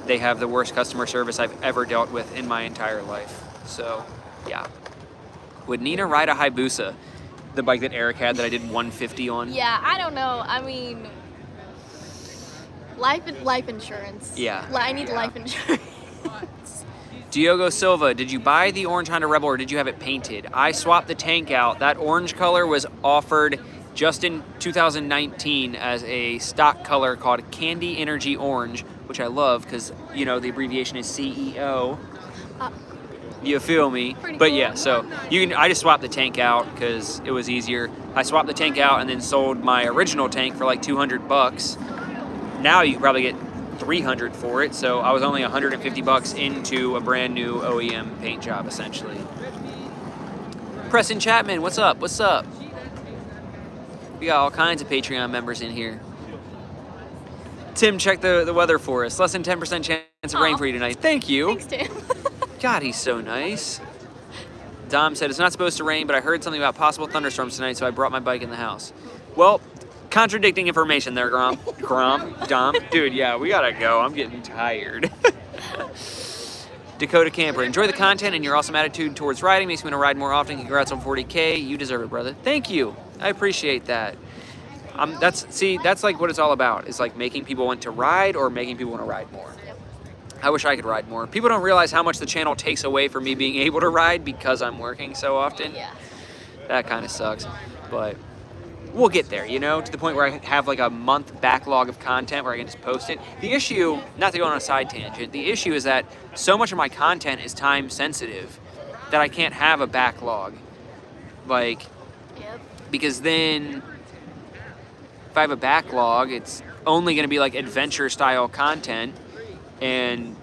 they have the worst customer service I've ever dealt with in my entire life. So, yeah. Would Nina ride a Hayabusa, the bike that Eric had that I did 150 on? Yeah, I don't know. I mean, life insurance. Yeah. I need life insurance. Diogo Silva, did you buy the orange Honda Rebel or did you have it painted? I swapped the tank out. That orange color was offered just in 2019 as a stock color called Candy Energy Orange, which I love because, you know, the abbreviation is CEO. You feel me? Pretty But cool. yeah, so I just swapped the tank out because it was easier. I swapped the tank out and then sold my original tank for like $200. Now you can probably get 300 for it, so I was only $150 into a brand new OEM paint job essentially. Preston Chapman, what's up? What's up? We got all kinds of Patreon members in here. Tim, check the weather for us. Less than 10% chance of rain for you tonight. Thank you. Thanks, Tim. God, he's so nice. Dom said, it's not supposed to rain, but I heard something about possible thunderstorms tonight, so I brought my bike in the house. Well, contradicting information there, Dom. Dude, yeah, we gotta go. I'm getting tired. Dakota Camper, enjoy the content and your awesome attitude towards riding. Makes me want to ride more often. Congrats on 40K. You deserve it, brother. Thank you. I appreciate that. That's like what it's all about. It's like making people want to ride or making people want to ride more. I wish I could ride more. People don't realize how much the channel takes away from me being able to ride because I'm working so often. Yeah. That kind of sucks, but we'll get there, you know, to the point where I have like a month backlog of content where I can just post it. The issue, not to go on a side tangent, the issue is that so much of my content is time sensitive that I can't have a backlog. Like, Yep. because then if I have a backlog, it's only going to be like adventure style content, and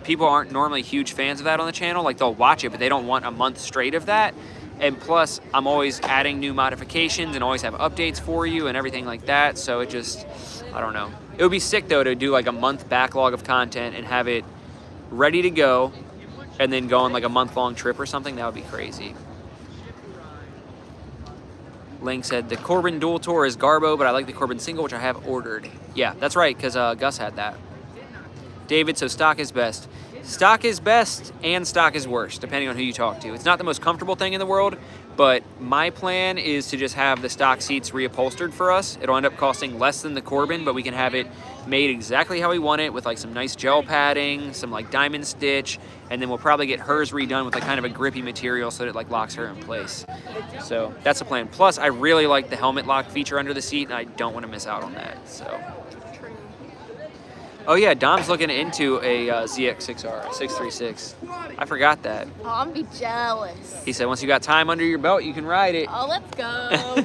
people aren't normally huge fans of that on the channel. Like, they'll watch it, but they don't want a month straight of that. And plus, I'm always adding new modifications and always have updates for you and everything like that. So it just, I don't know. It would be sick though to do like a month backlog of content and have it ready to go and then go on like a month-long trip or something. That would be crazy. Link said the Corbin dual tour is Garbo, but I like the Corbin single, which I have ordered. Yeah, that's right, because Gus had that. David, so stock is best. Stock is best and stock is worst, depending on who you talk to. It's not the most comfortable thing in the world, but my plan is to just have the stock seats reupholstered for us. It'll end up costing less than the Corbin, but we can have it made exactly how we want it with like some nice gel padding, some like diamond stitch, and then we'll probably get hers redone with like kind of a grippy material so that it like locks her in place. So that's the plan. Plus, I really like the helmet lock feature under the seat, and I don't want to miss out on that. So. Oh yeah, Dom's looking into a ZX6R, 636. I forgot that. Oh, I'm gonna be jealous. He said once you got time under your belt, you can ride it. Oh, let's go.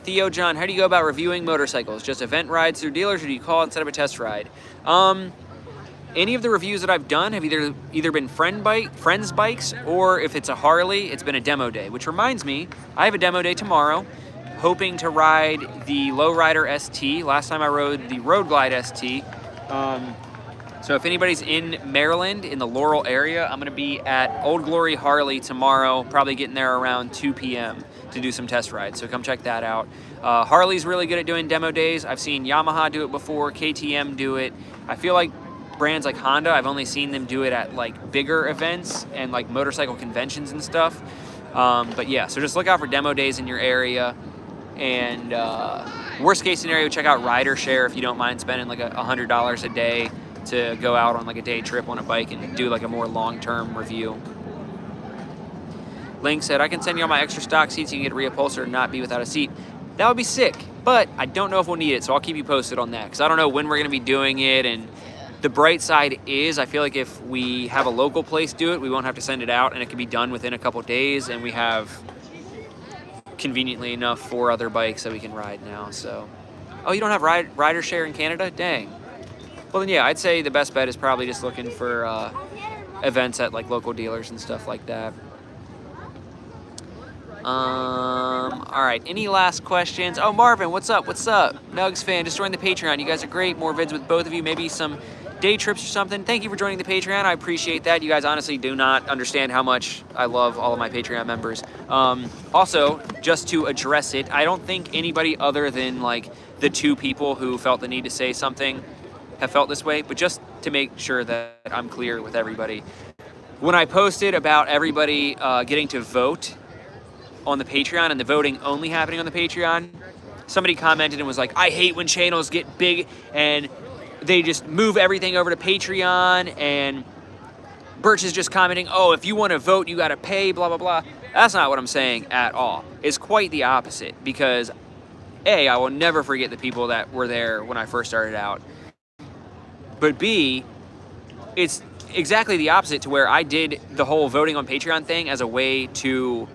Theo John, how do you go about reviewing motorcycles? Just event rides through dealers, or do you call and set up a test ride? Any of the reviews that I've done have either been friends' bikes, or if it's a Harley, it's been a demo day. Which reminds me, I have a demo day tomorrow. Hoping to ride the Lowrider ST. Last time I rode the Road Glide ST. So if anybody's in Maryland, in the Laurel area, I'm gonna be at Old Glory Harley tomorrow, probably getting there around 2 p.m. to do some test rides, so come check that out. Harley's really good at doing demo days. I've seen Yamaha do it before, KTM do it. I feel like brands like Honda, I've only seen them do it at like bigger events and like motorcycle conventions and stuff. But yeah, so just look out for demo days in your area. And worst case scenario, check out RiderShare if you don't mind spending like $100 a day to go out on like a day trip on a bike and do like a more long-term review. Link said, I can send you all my extra stock seats. You can get reupholstered and not be without a seat. That would be sick, but I don't know if we'll need it, so I'll keep you posted on that because I don't know when we're going to be doing it. And the bright side is I feel like if we have a local place do it, we won't have to send it out, and it can be done within a couple days, and we have conveniently enough 4 other bikes that we can ride now. So, oh, you don't have RiderShare in Canada? Dang. Well then, yeah, I'd say the best bet is probably just looking for events at like local dealers and stuff like that. All right, any last questions? Oh, Marvin, what's up? What's up? Nugs fan, just joined the Patreon. You guys are great. More vids with both of you. Maybe some day trips or something. Thank you for joining the Patreon. I appreciate that. You guys honestly do not understand how much I love all of my Patreon members. Also, just to address it, I don't think anybody other than like the 2 people who felt the need to say something have felt this way, but just to make sure that I'm clear with everybody. When I posted about everybody getting to vote on the Patreon and the voting only happening on the Patreon, somebody commented and was like, I hate when channels get big and they just move everything over to Patreon, and Birch is just commenting, oh, if you want to vote, you got to pay, blah, blah, blah. That's not what I'm saying at all. It's quite the opposite because, A, I will never forget the people that were there when I first started out. But B, it's exactly the opposite to where I did the whole voting on Patreon thing as a way to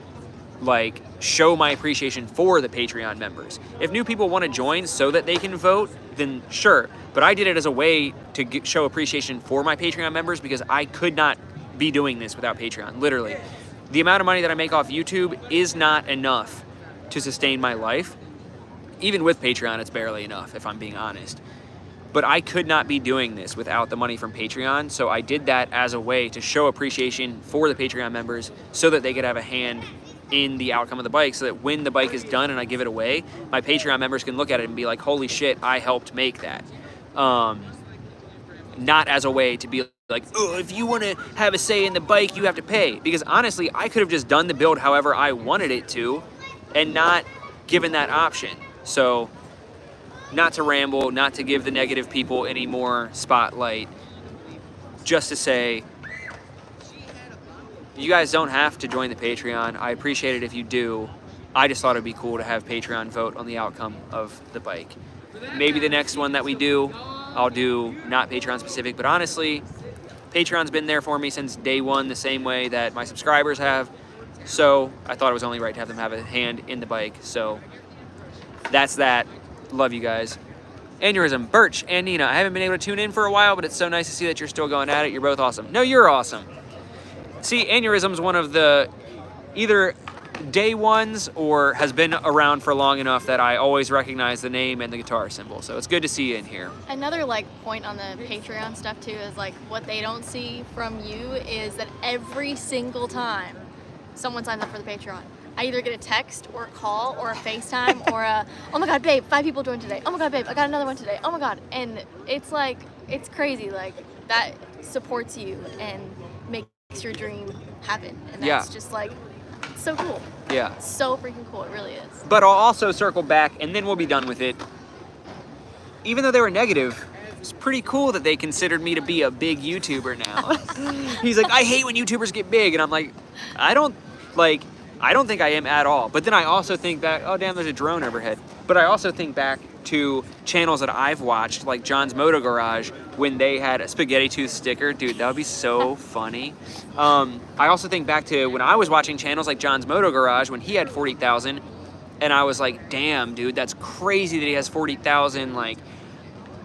like show my appreciation for the Patreon members. If new people want to join so that they can vote, then sure. But I did it as a way to show appreciation for my Patreon members because I could not be doing this without Patreon, literally. The amount of money that I make off YouTube is not enough to sustain my life. Even with Patreon, it's barely enough, if I'm being honest. But I could not be doing this without the money from Patreon, so I did that as a way to show appreciation for the Patreon members so that they could have a hand in the outcome of the bike, so that when the bike is done and I give it away, my Patreon members can look at it and be like, holy shit, I helped make that. Not as a way to be like, oh, if you want to have a say in the bike, you have to pay. Because honestly, I could have just done the build however I wanted it to and not given that option. So, not to ramble, not to give the negative people any more spotlight, just to say, you guys don't have to join the Patreon. I appreciate it if you do. I just thought it'd be cool to have Patreon vote on the outcome of the bike. Maybe the next one that we do, I'll do not Patreon specific, but honestly, Patreon's been there for me since day one, the same way that my subscribers have. So I thought it was only right to have them have a hand in the bike. So that's that. Love you guys. Aneurysm, Birch, and Nina. I haven't been able to tune in for a while, but it's so nice to see that you're still going at it. You're both awesome. No, you're awesome. See, Aneurysm's one of the either day ones or has been around for long enough that I always recognize the name and the guitar symbol. So it's good to see you in here. Another like point on the Patreon stuff too is like what they don't see from you is that every single time someone signs up for the Patreon, I either get a text or a call or a FaceTime or a, oh my God, babe, 5 people joined today. Oh my God, babe, I got another one today. Oh my God. And it's like, it's crazy. Like that supports you and makes your dream happen. And that's just like, so cool. Yeah. So freaking cool. It really is. But I'll also circle back and then we'll be done with it. Even though they were negative, it's pretty cool that they considered me to be a big YouTuber now. He's like, I hate when YouTubers get big. And I'm like, I don't think I am at all. But then I also think back, oh damn, there's a drone overhead. But I also think back to channels that I've watched, like John's Moto Garage, when they had a spaghetti tooth sticker. Dude, that would be so funny. I also think back to when I was watching channels like John's Moto Garage when he had 40,000, and I was like, damn, dude, that's crazy that he has 40,000. Like,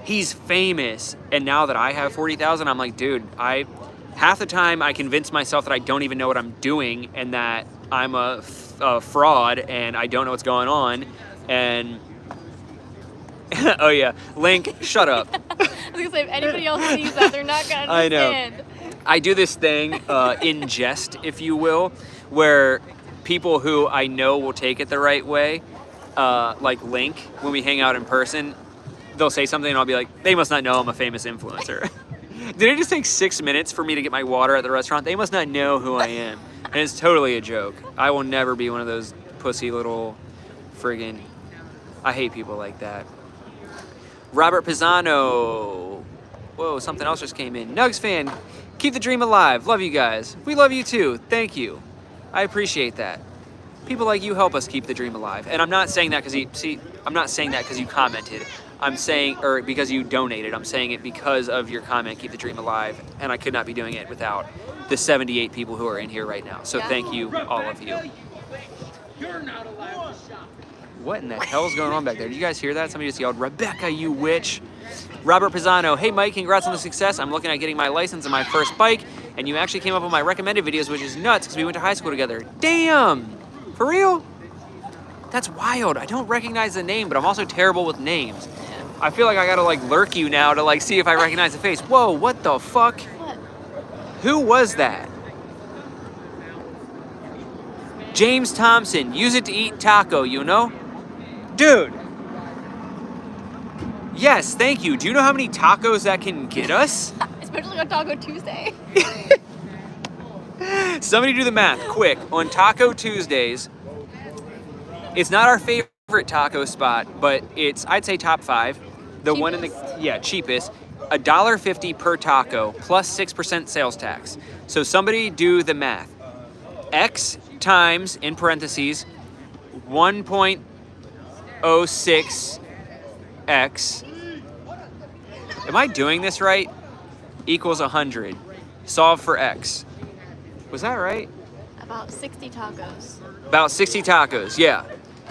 he's famous. And now that I have 40,000, I'm like, dude, half the time I convince myself that I don't even know what I'm doing and that I'm a fraud and I don't know what's going on. And oh yeah, Link, shut up. I was gonna say, if anybody else sees that, they're not gonna understand. I know. I do this thing in jest, if you will, where people who I know will take it the right way, like Link, when we hang out in person, they'll say something and I'll be like, they must not know I'm a famous influencer. Did it just take 6 minutes for me to get my water at the restaurant? They must not know who I am. And it's totally a joke. I will never be one of those pussy little friggin', I hate people like that. Robert Pisano. Whoa, something else just came in. Nugs fan, keep the dream alive. Love you guys. We love you too. Thank you. I appreciate that. People like you help us keep the dream alive. And I'm not saying that because you commented. I'm saying, or because you donated. I'm saying it because of your comment, keep the dream alive. And I could not be doing it without the 78 people who are in here right now. So thank you, all of you. You're not allowed to shop. What in the hell's going on back there? Did you guys hear that? Somebody just yelled, Rebecca, you witch. Robert Pisano, hey Mike, congrats on the success. I'm looking at getting my license and my first bike, and you actually came up with my recommended videos, which is nuts because we went to high school together. Damn! For real? That's wild. I don't recognize the name, but I'm also terrible with names. I feel like I gotta like lurk you now to like see if I recognize the face. Whoa, what the fuck? What? Who was that? James Thompson, use it to eat taco, you know? Dude. Yes, thank you. Do you know how many tacos that can get us? Especially on Taco Tuesday. Somebody do the math, quick. On Taco Tuesdays, it's not our favorite taco spot, but it's, I'd say, top 5. The Cheapest. one in the, cheapest. $1.50 per taco, plus 6% sales tax. So somebody do the math. X times, in parentheses, 1.06x. Am I doing this right? Equals 100. Solve for x. Was that right? About 60 tacos. About 60 tacos, yeah.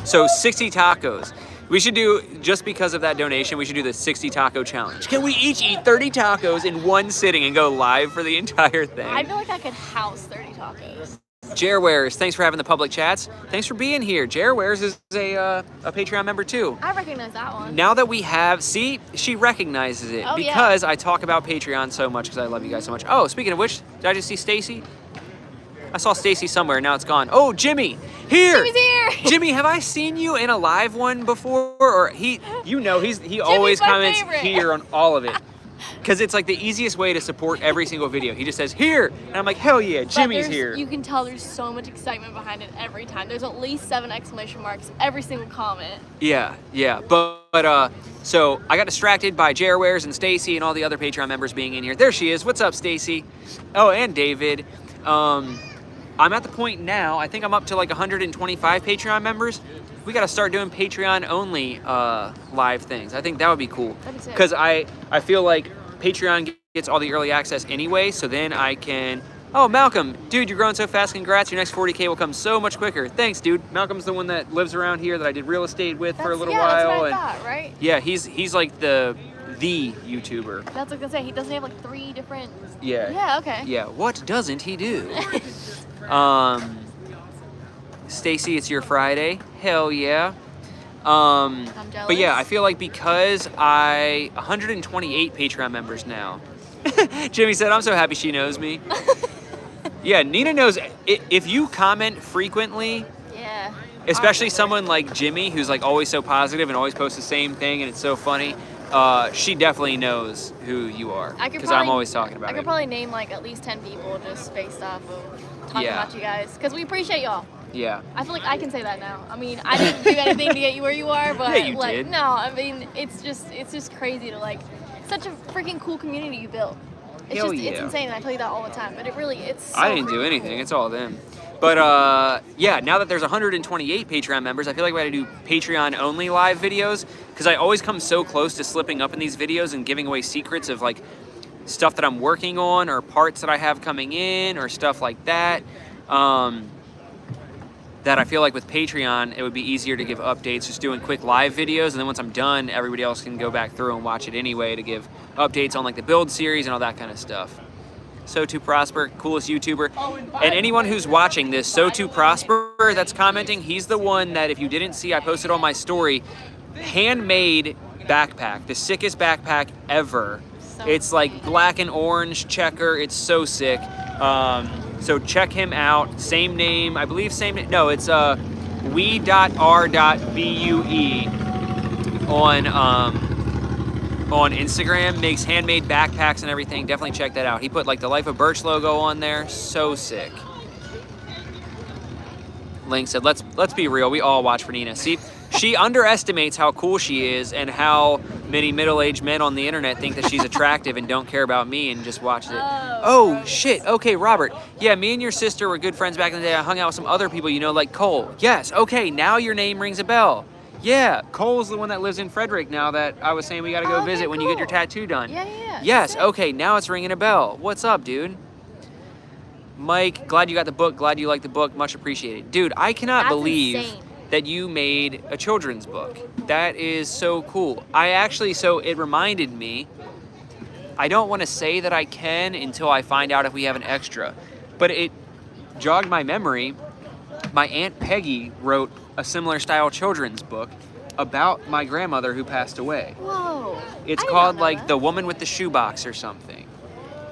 So 60 tacos. We should do, just because of that donation, we should do the 60 taco challenge. Can we each eat 30 tacos in one sitting and go live for the entire thing? I feel like I could house 30 tacos. Jarewares, thanks for having the public chats. Thanks for being here. Jarewares is a Patreon member too. I recognize that one. Now that we have, see, she recognizes it Oh, because I talk about Patreon so much because I love you guys so much. Oh, speaking of which, did I just see Stacy? I saw Stacy somewhere, now it's gone. Oh, Jimmy, here. Jimmy's here. Jimmy, have I seen you in a live one before? Or he always my comments favorite. here on all of it. Because it's like the easiest way to support every single video. He just says, here! And I'm like, hell yeah, Jimmy's here. You can tell there's so much excitement behind it every time. There's at least 7 exclamation marks every single comment. Yeah. But so I got distracted by Jarewares and Stacy and all the other Patreon members being in here. There she is. What's up, Stacy? Oh, and David. I'm at the point now, I think I'm up to like 125 Patreon members. We got to start doing Patreon only live things. I think that would be cool. Because I feel like Patreon gets all the early access anyway, so then I can... Oh, Malcolm, dude, you're growing so fast. Congrats. Your next 40K will come so much quicker. Thanks, dude. Malcolm's the one that lives around here that I did real estate with for a little while. That's what I thought, right? Yeah, he's like the YouTuber. That's what I was gonna say. He doesn't have like 3 different... Yeah. Yeah, okay. Yeah, what doesn't he do? Stacy, it's your Friday. Hell yeah. I'm jealous. But yeah, I feel like because 128 Patreon members now. Jimmy said, I'm so happy she knows me. Yeah, Nina knows. If you comment frequently, yeah, especially someone like Jimmy, who's like always so positive and always posts the same thing and it's so funny, she definitely knows who you are. Because I'm always talking about it. I could probably name like at least 10 people just based off of talking about you guys. Because we appreciate y'all. Yeah. I feel like I can say that now. I mean, I didn't do anything to get you where you are, but yeah, you like, did. no, I mean, it's just crazy to like, such a freaking cool community you built. It's Hell just, yeah. it's insane. I tell you that all the time, but it's so I didn't do freaking anything. cool. It's all them. But yeah, now that there's 128 Patreon members, I feel like we got to do Patreon only live videos because I always come so close to slipping up in these videos and giving away secrets of like stuff that I'm working on or parts that I have coming in or stuff like that. That I feel like with Patreon, it would be easier to give updates, just doing quick live videos, and then once I'm done, everybody else can go back through and watch it anyway to give updates on like the build series and all that kind of stuff. So to Prosper, coolest YouTuber. And anyone who's watching this, So to Prosper that's commenting, he's the one that if you didn't see, I posted on my story, handmade backpack, the sickest backpack ever. It's like black and orange checker, it's so sick. So check him out. Same name, I believe same name. No, it's we.r.bue on Instagram. Makes handmade backpacks and everything. Definitely check that out. He put like the Life of Birch logo on there. So sick. Link said, let's be real. We all watch for Nina. See, she underestimates how cool she is and how many middle-aged men on the internet think that she's attractive and don't care about me and just watch it. Oh, shit. Okay, Robert. Yeah, me and your sister were good friends back in the day. I hung out with some other people you know, like Cole. Yes, okay, now your name rings a bell. Yeah, Cole's the one that lives in Frederick now that I was saying we got to go visit when you get your tattoo done. Yeah. Yes, Sick. okay, now it's ringing a bell. What's up, dude? Mike, glad you got the book. Glad you like the book. Much appreciated. Dude, I cannot believe insane. that you made a children's book. That is so cool. So it reminded me, I don't want to say that I can until I find out if we have an extra, but it jogged my memory. My Aunt Peggy wrote a similar style children's book about my grandmother who passed away. Whoa. It's I did called not know like that. The Woman with the Shoebox or something.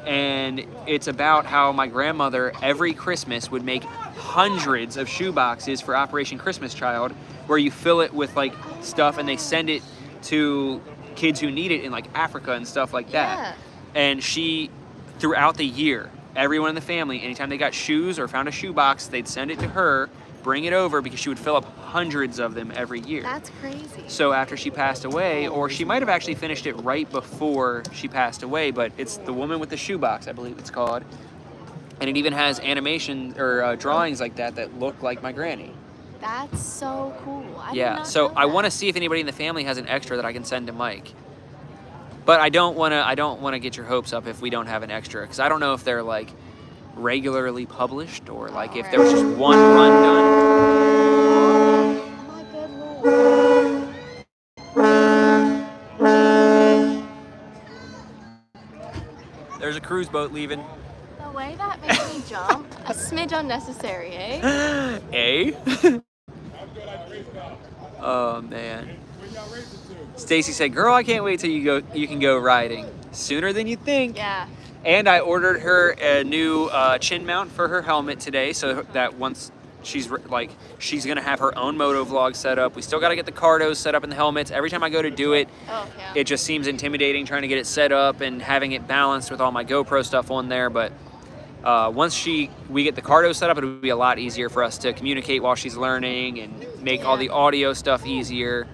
And it's about how my grandmother every Christmas would make hundreds of shoeboxes for Operation Christmas Child, where you fill it with like stuff and they send it to kids who need it in like Africa and stuff like that. Yeah. And she, throughout the year, everyone in the family, anytime they got shoes or found a shoebox, they'd send it to her, bring it over, because she would fill up hundreds of them every year. That's crazy. So after she passed away, or she might have actually finished it right before she passed away, but it's The Woman with the Shoebox, I believe it's called. And it even has animation or drawings like that look like my granny. That's so cool. I did Yeah, not so know I that. want to see if anybody in the family has an extra that I can send to Mike. But I don't want to get your hopes up if we don't have an extra, because I don't know if they're like regularly published or like if there was just one run done. Oh my good lord. There's a cruise boat leaving. The way that made me jump, a smidge unnecessary, eh? Eh? Oh man. Stacy said, "Girl, I can't wait till you can go riding sooner than you think." Yeah. And I ordered her a new chin mount for her helmet today, so that once she's gonna have her own moto vlog set up. We still got to get the cardos set up in the helmets. Every time I go to do it, it just seems intimidating trying to get it set up and having it balanced with all my GoPro stuff on there. But once we get the cardo set up, it'll be a lot easier for us to communicate while she's learning and make all the audio stuff easier.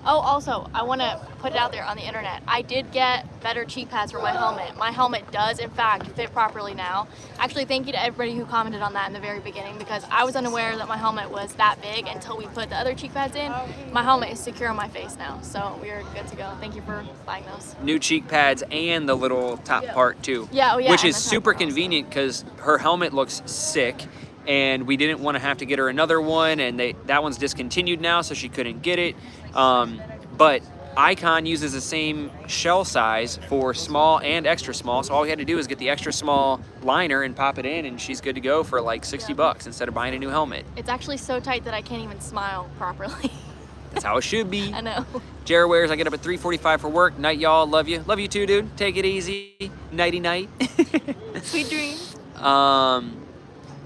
Oh, also, I want to put it out there on the internet. I did get better cheek pads for my helmet. My helmet does, in fact, fit properly now. Actually, thank you to everybody who commented on that in the very beginning, because I was unaware that my helmet was that big until we put the other cheek pads in. My helmet is secure on my face now, so we're good to go. Thank you for buying those. New cheek pads and the little top part too. Yeah, oh yeah. Which is super convenient because her helmet looks sick, and we didn't want to have to get her another one, and that one's discontinued now, so she couldn't get it. But Icon uses the same shell size for small and extra small, so all we had to do is get the extra small liner and pop it in, and she's good to go for like $60 instead of buying a new helmet. It's actually so tight that I can't even smile properly. That's how it should be. I know. Jared wears, I get up at 3:45 for work. Night, y'all. Love you. Love you too, dude. Take it easy. Nighty night. Sweet dreams.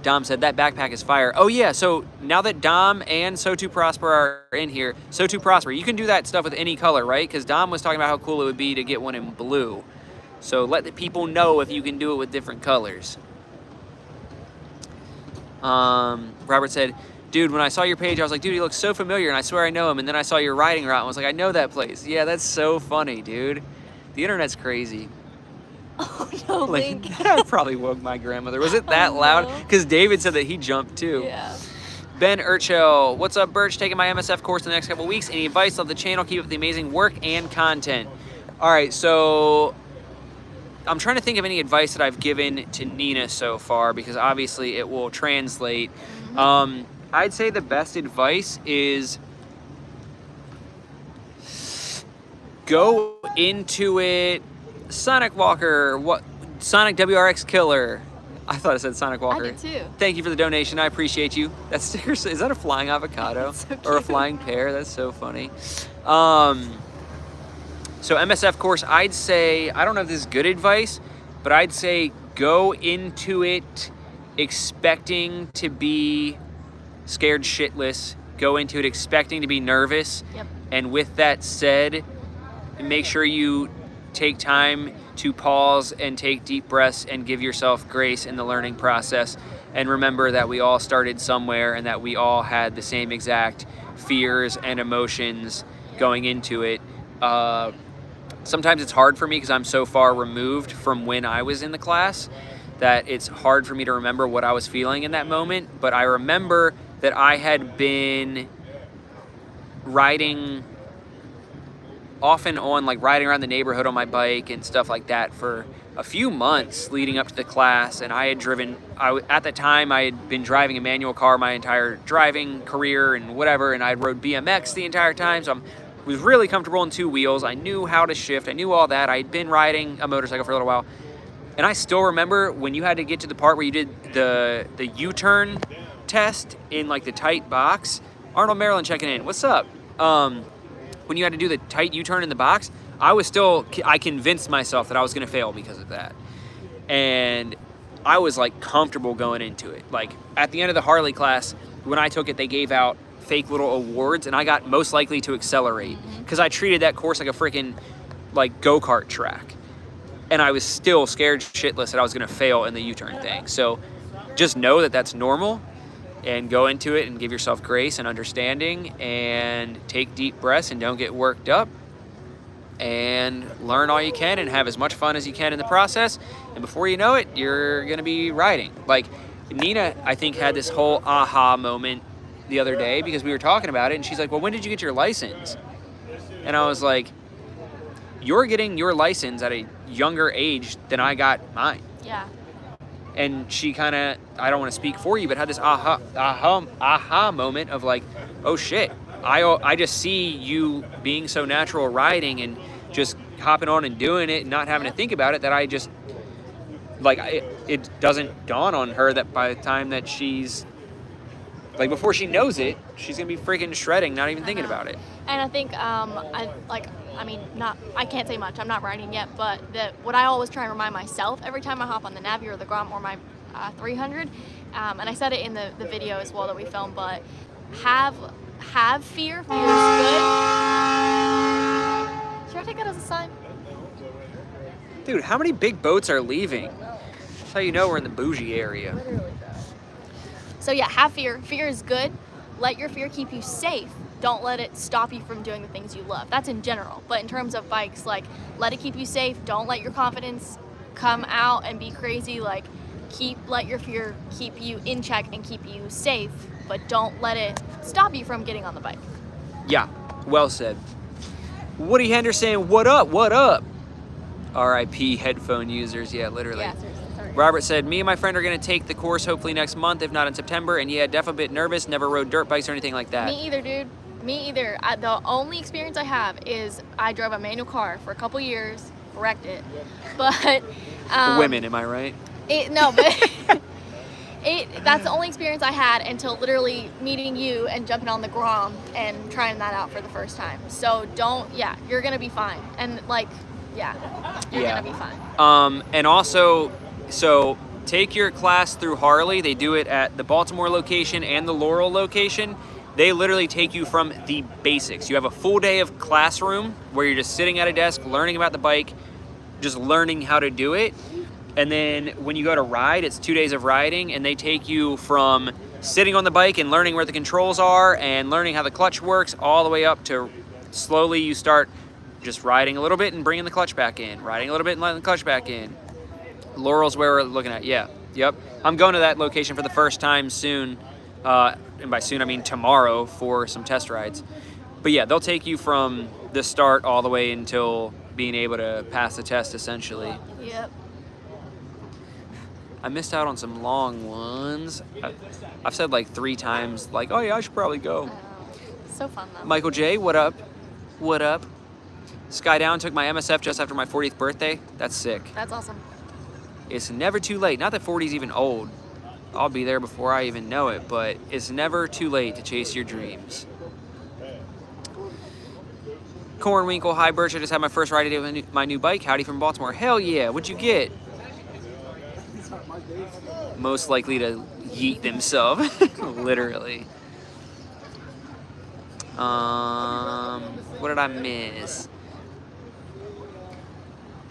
Dom said that backpack is fire. Oh yeah, so now that Dom and So2 Prosper are in here, So2 Prosper, you can do that stuff with any color, right? Because Dom was talking about how cool it would be to get one in blue. So let the people know if you can do it with different colors. Robert said, dude, when I saw your page, I was like, dude, he looks so familiar, and I swear I know him. And then I saw your riding route, and I was like, I know that place. Yeah, that's so funny, dude. The internet's crazy. Oh no, Link. That probably woke my grandmother. Was it that loud? Because David said that he jumped too. Yeah. Ben Urchel, what's up, Birch? Taking my MSF course in the next couple weeks. Any advice? Love the channel. Keep up the amazing work and content. All right, so I'm trying to think of any advice that I've given to Nina so far, because obviously it will translate. I'd say the best advice is go into it. Sonic Walker, what? Sonic WRX Killer. I thought it said Sonic Walker. I did too. Thank you for the donation. I appreciate you. That's seriously, is that a flying avocado So or a flying pear? That's so funny. So MSF course, I'd say, I don't know if this is good advice, but I'd say go into it expecting to be scared shitless. Go into it expecting to be nervous. Yep. And with that said, make sure you take time to pause and take deep breaths and give yourself grace in the learning process. And remember that we all started somewhere and that we all had the same exact fears and emotions going into it. Sometimes it's hard for me because I'm so far removed from when I was in the class that it's hard for me to remember what I was feeling in that moment. But I remember that I had been riding off and on, like riding around the neighborhood on my bike and stuff like that for a few months leading up to the class. And I had driven, at the time I had been driving a manual car my entire driving career and whatever, and I rode BMX the entire time, so I was really comfortable on two wheels. I knew how to shift, I knew all that. I had been riding a motorcycle for a little while. And I still remember when you had to get to the part where you did the U-turn test in like the tight box. Arnold, Maryland checking in. What's up? When you had to do the tight U-turn in the box, I convinced myself that I was going to fail because of that. And I was like comfortable going into it. Like at the end of the Harley class, when I took it, they gave out fake little awards, and I got most likely to accelerate because I treated that course like a freaking like go-kart track. And I was still scared shitless that I was going to fail in the U-turn thing. So just know that that's normal. And go into it and give yourself grace and understanding and take deep breaths and don't get worked up and learn all you can and have as much fun as you can in the process. And before you know it, you're going to be riding. Like Nina, I think, had this whole aha moment the other day because we were talking about it, and she's like, well, when did you get your license? And I was like, you're getting your license at a younger age than I got mine. Yeah. And she kind of, I don't want to speak for you, but had this aha moment of like, oh shit, I just see you being so natural riding and just hopping on and doing it and not having to think about it, that I just, like, it doesn't dawn on her that by the time that she's, like, before she knows it, she's going to be freaking shredding, not even thinking about it. And I think, I can't say much, I'm not riding yet, but what I always try and remind myself every time I hop on the Navi or the Grom or my 300. And I said it in the video as well that we filmed, but have fear. Fear is good. Should I take that as a sign? Dude, how many big boats are leaving? That's how you know we're in the bougie area. Literally. So yeah, have fear. Fear is good. Let your fear keep you safe. Don't let it stop you from doing the things you love. That's in general. But in terms of bikes, like, let it keep you safe. Don't let your confidence come out and be crazy. Like, let your fear keep you in check and keep you safe, but don't let it stop you from getting on the bike. Yeah, well said. Woody Henderson, what up? What up? RIP headphone users. Yeah, literally. Yeah, seriously. Sorry. Robert said, me and my friend are going to take the course hopefully next month, if not in September. And yeah, definitely a bit nervous. Never rode dirt bikes or anything like that. Me either, dude. Me either. The only experience I have is I drove a manual car for a couple years, wrecked it. But women, am I right? That's the only experience I had until literally meeting you and jumping on the Grom and trying that out for the first time. So you're gonna be fine. And you're gonna be fine. And also, so take your class through Harley. They do it at the Baltimore location and the Laurel location. They literally take you from the basics. You have a full day of classroom where you're just sitting at a desk, learning about the bike, just learning how to do it. And then when you go to ride, it's 2 days of riding, and they take you from sitting on the bike and learning where the controls are and learning how the clutch works all the way up to slowly you start just riding a little bit and bringing the clutch back in, riding a little bit and letting the clutch back in. Laurel's where we're looking at. Yeah, yep. I'm going to that location for the first time soon. And by soon, I mean tomorrow for some test rides. But yeah, they'll take you from the start all the way until being able to pass the test, essentially. Yep. I missed out on some long ones. I've said like 3 times, like, oh yeah, I should probably go. So fun though. Michael J, what up? What up? Sky Down took my MSF just after my 40th birthday. That's sick. That's awesome. It's never too late. Not that 40's even old. I'll be there before I even know it, but it's never too late to chase your dreams. Cornwinkle, hi Birch, I just had my first ride today with my new bike. Howdy from Baltimore. Hell yeah, what'd you get? Most likely to yeet themselves, literally. What did I miss?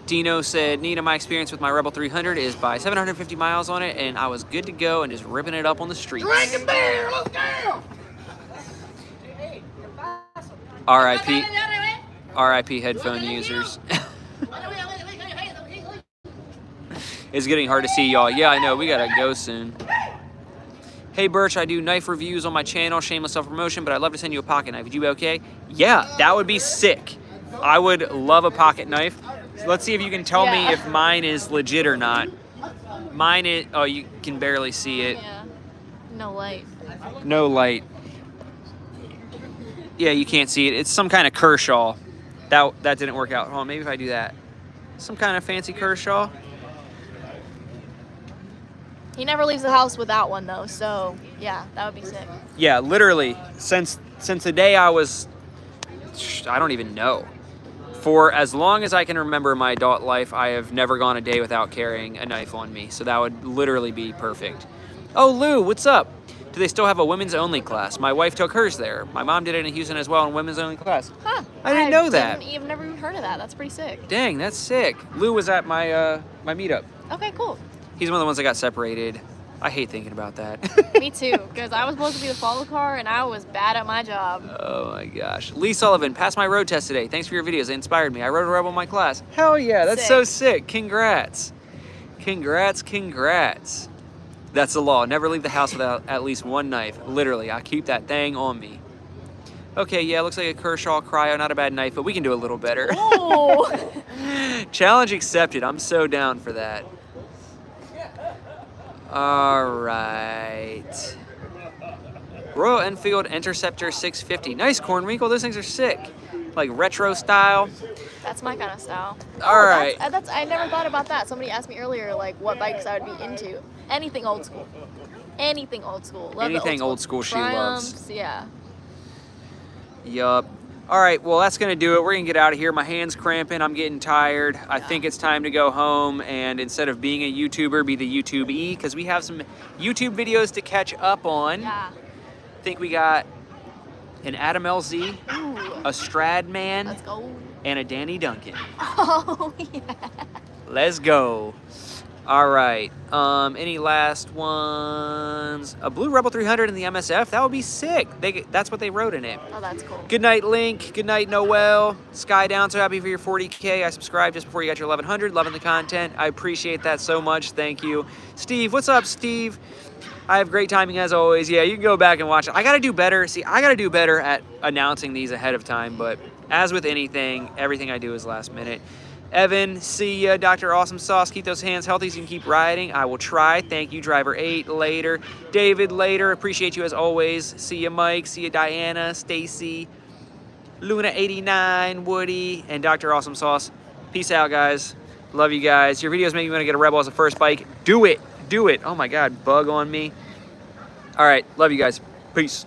Dino said, Nina, my experience with my Rebel 300 is by 750 miles on it, and I was good to go and just ripping it up on the streets. Drinking beer, let's go! RIP headphone users. It's getting hard to see y'all. Yeah, I know, we gotta go soon. Hey Birch, I do knife reviews on my channel, shameless self-promotion, but I'd love to send you a pocket knife. Would you be okay? Yeah, that would be sick. I would love a pocket knife. Let's see if you can tell me if mine is legit or not. Mine is, oh, you can barely see it. Yeah. No light. No light. Yeah, you can't see it. It's some kind of Kershaw. That didn't work out. Oh, maybe if I do that. Some kind of fancy Kershaw. He never leaves the house without one though, so yeah, that would be sick. Yeah, literally, since the day I was, I don't even know. For as long as I can remember my adult life, I have never gone a day without carrying a knife on me. So that would literally be perfect. Oh, Lou, what's up? Do they still have a women's only class? My wife took hers there. My mom did it in Houston as well in women's only class. Huh. I didn't know that. I've never even heard of that. That's pretty sick. Dang, that's sick. Lou was at my my meetup. Okay, cool. He's one of the ones that got separated. I hate thinking about that. Me too, because I was supposed to be the follow car and I was bad at my job. Oh my gosh. Lee Sullivan, passed my road test today. Thanks for your videos. They inspired me. I rode a Rebel in my class. Hell yeah, that's so sick. Congrats. Congrats, congrats. That's the law. Never leave the house without at least one knife. Literally, I keep that thing on me. Okay, yeah, looks like a Kershaw Cryo. Not a bad knife, but we can do a little better. Oh. Challenge accepted. I'm so down for that. All right. Royal Enfield Interceptor 650. Nice, Cornwinkle. Those things are sick. Like retro style. That's my kind of style. All right. That's I never thought about that. Somebody asked me earlier, like, what bikes I would be into. Anything old school. Anything old school. Love Anything old school she loves. Triumphs, yeah. Yup. All right, well, that's going to do it. We're going to get out of here. My hand's cramping. I'm getting tired. I think it's time to go home and instead of being a YouTuber, be the YouTube-E because we have some YouTube videos to catch up on. Yeah. I think we got an Adam LZ, Ooh. a Stradman, Let's go. and a Danny Duncan. Oh, yeah. Let's go. All right. Any last ones? A Blue Rebel 300 in the MSF. That would be sick. That's what they wrote in it. Oh, that's cool. Good night, Link. Good night, Noel. Sky Down, so happy for your 40K. I subscribed just before you got your 1100. Loving the content. I appreciate that so much. Thank you. Steve, what's up, Steve? I have great timing as always. Yeah, you can go back and watch it. I got to do better. See, I got to do better at announcing these ahead of time, but as with anything, everything I do is last minute. Evan, see ya. Dr. Awesome Sauce, keep those hands healthy so you can keep riding. I will try. Thank you, Driver 8. Later. David, later. Appreciate you as always. See ya, Mike. See ya, Diana, Stacy, Luna89, Woody, and Dr. Awesome Sauce. Peace out, guys. Love you guys. Your videos make me want to get a Rebel as a first bike. Do it. Do it. Oh my God, bug on me. All right. Love you guys. Peace.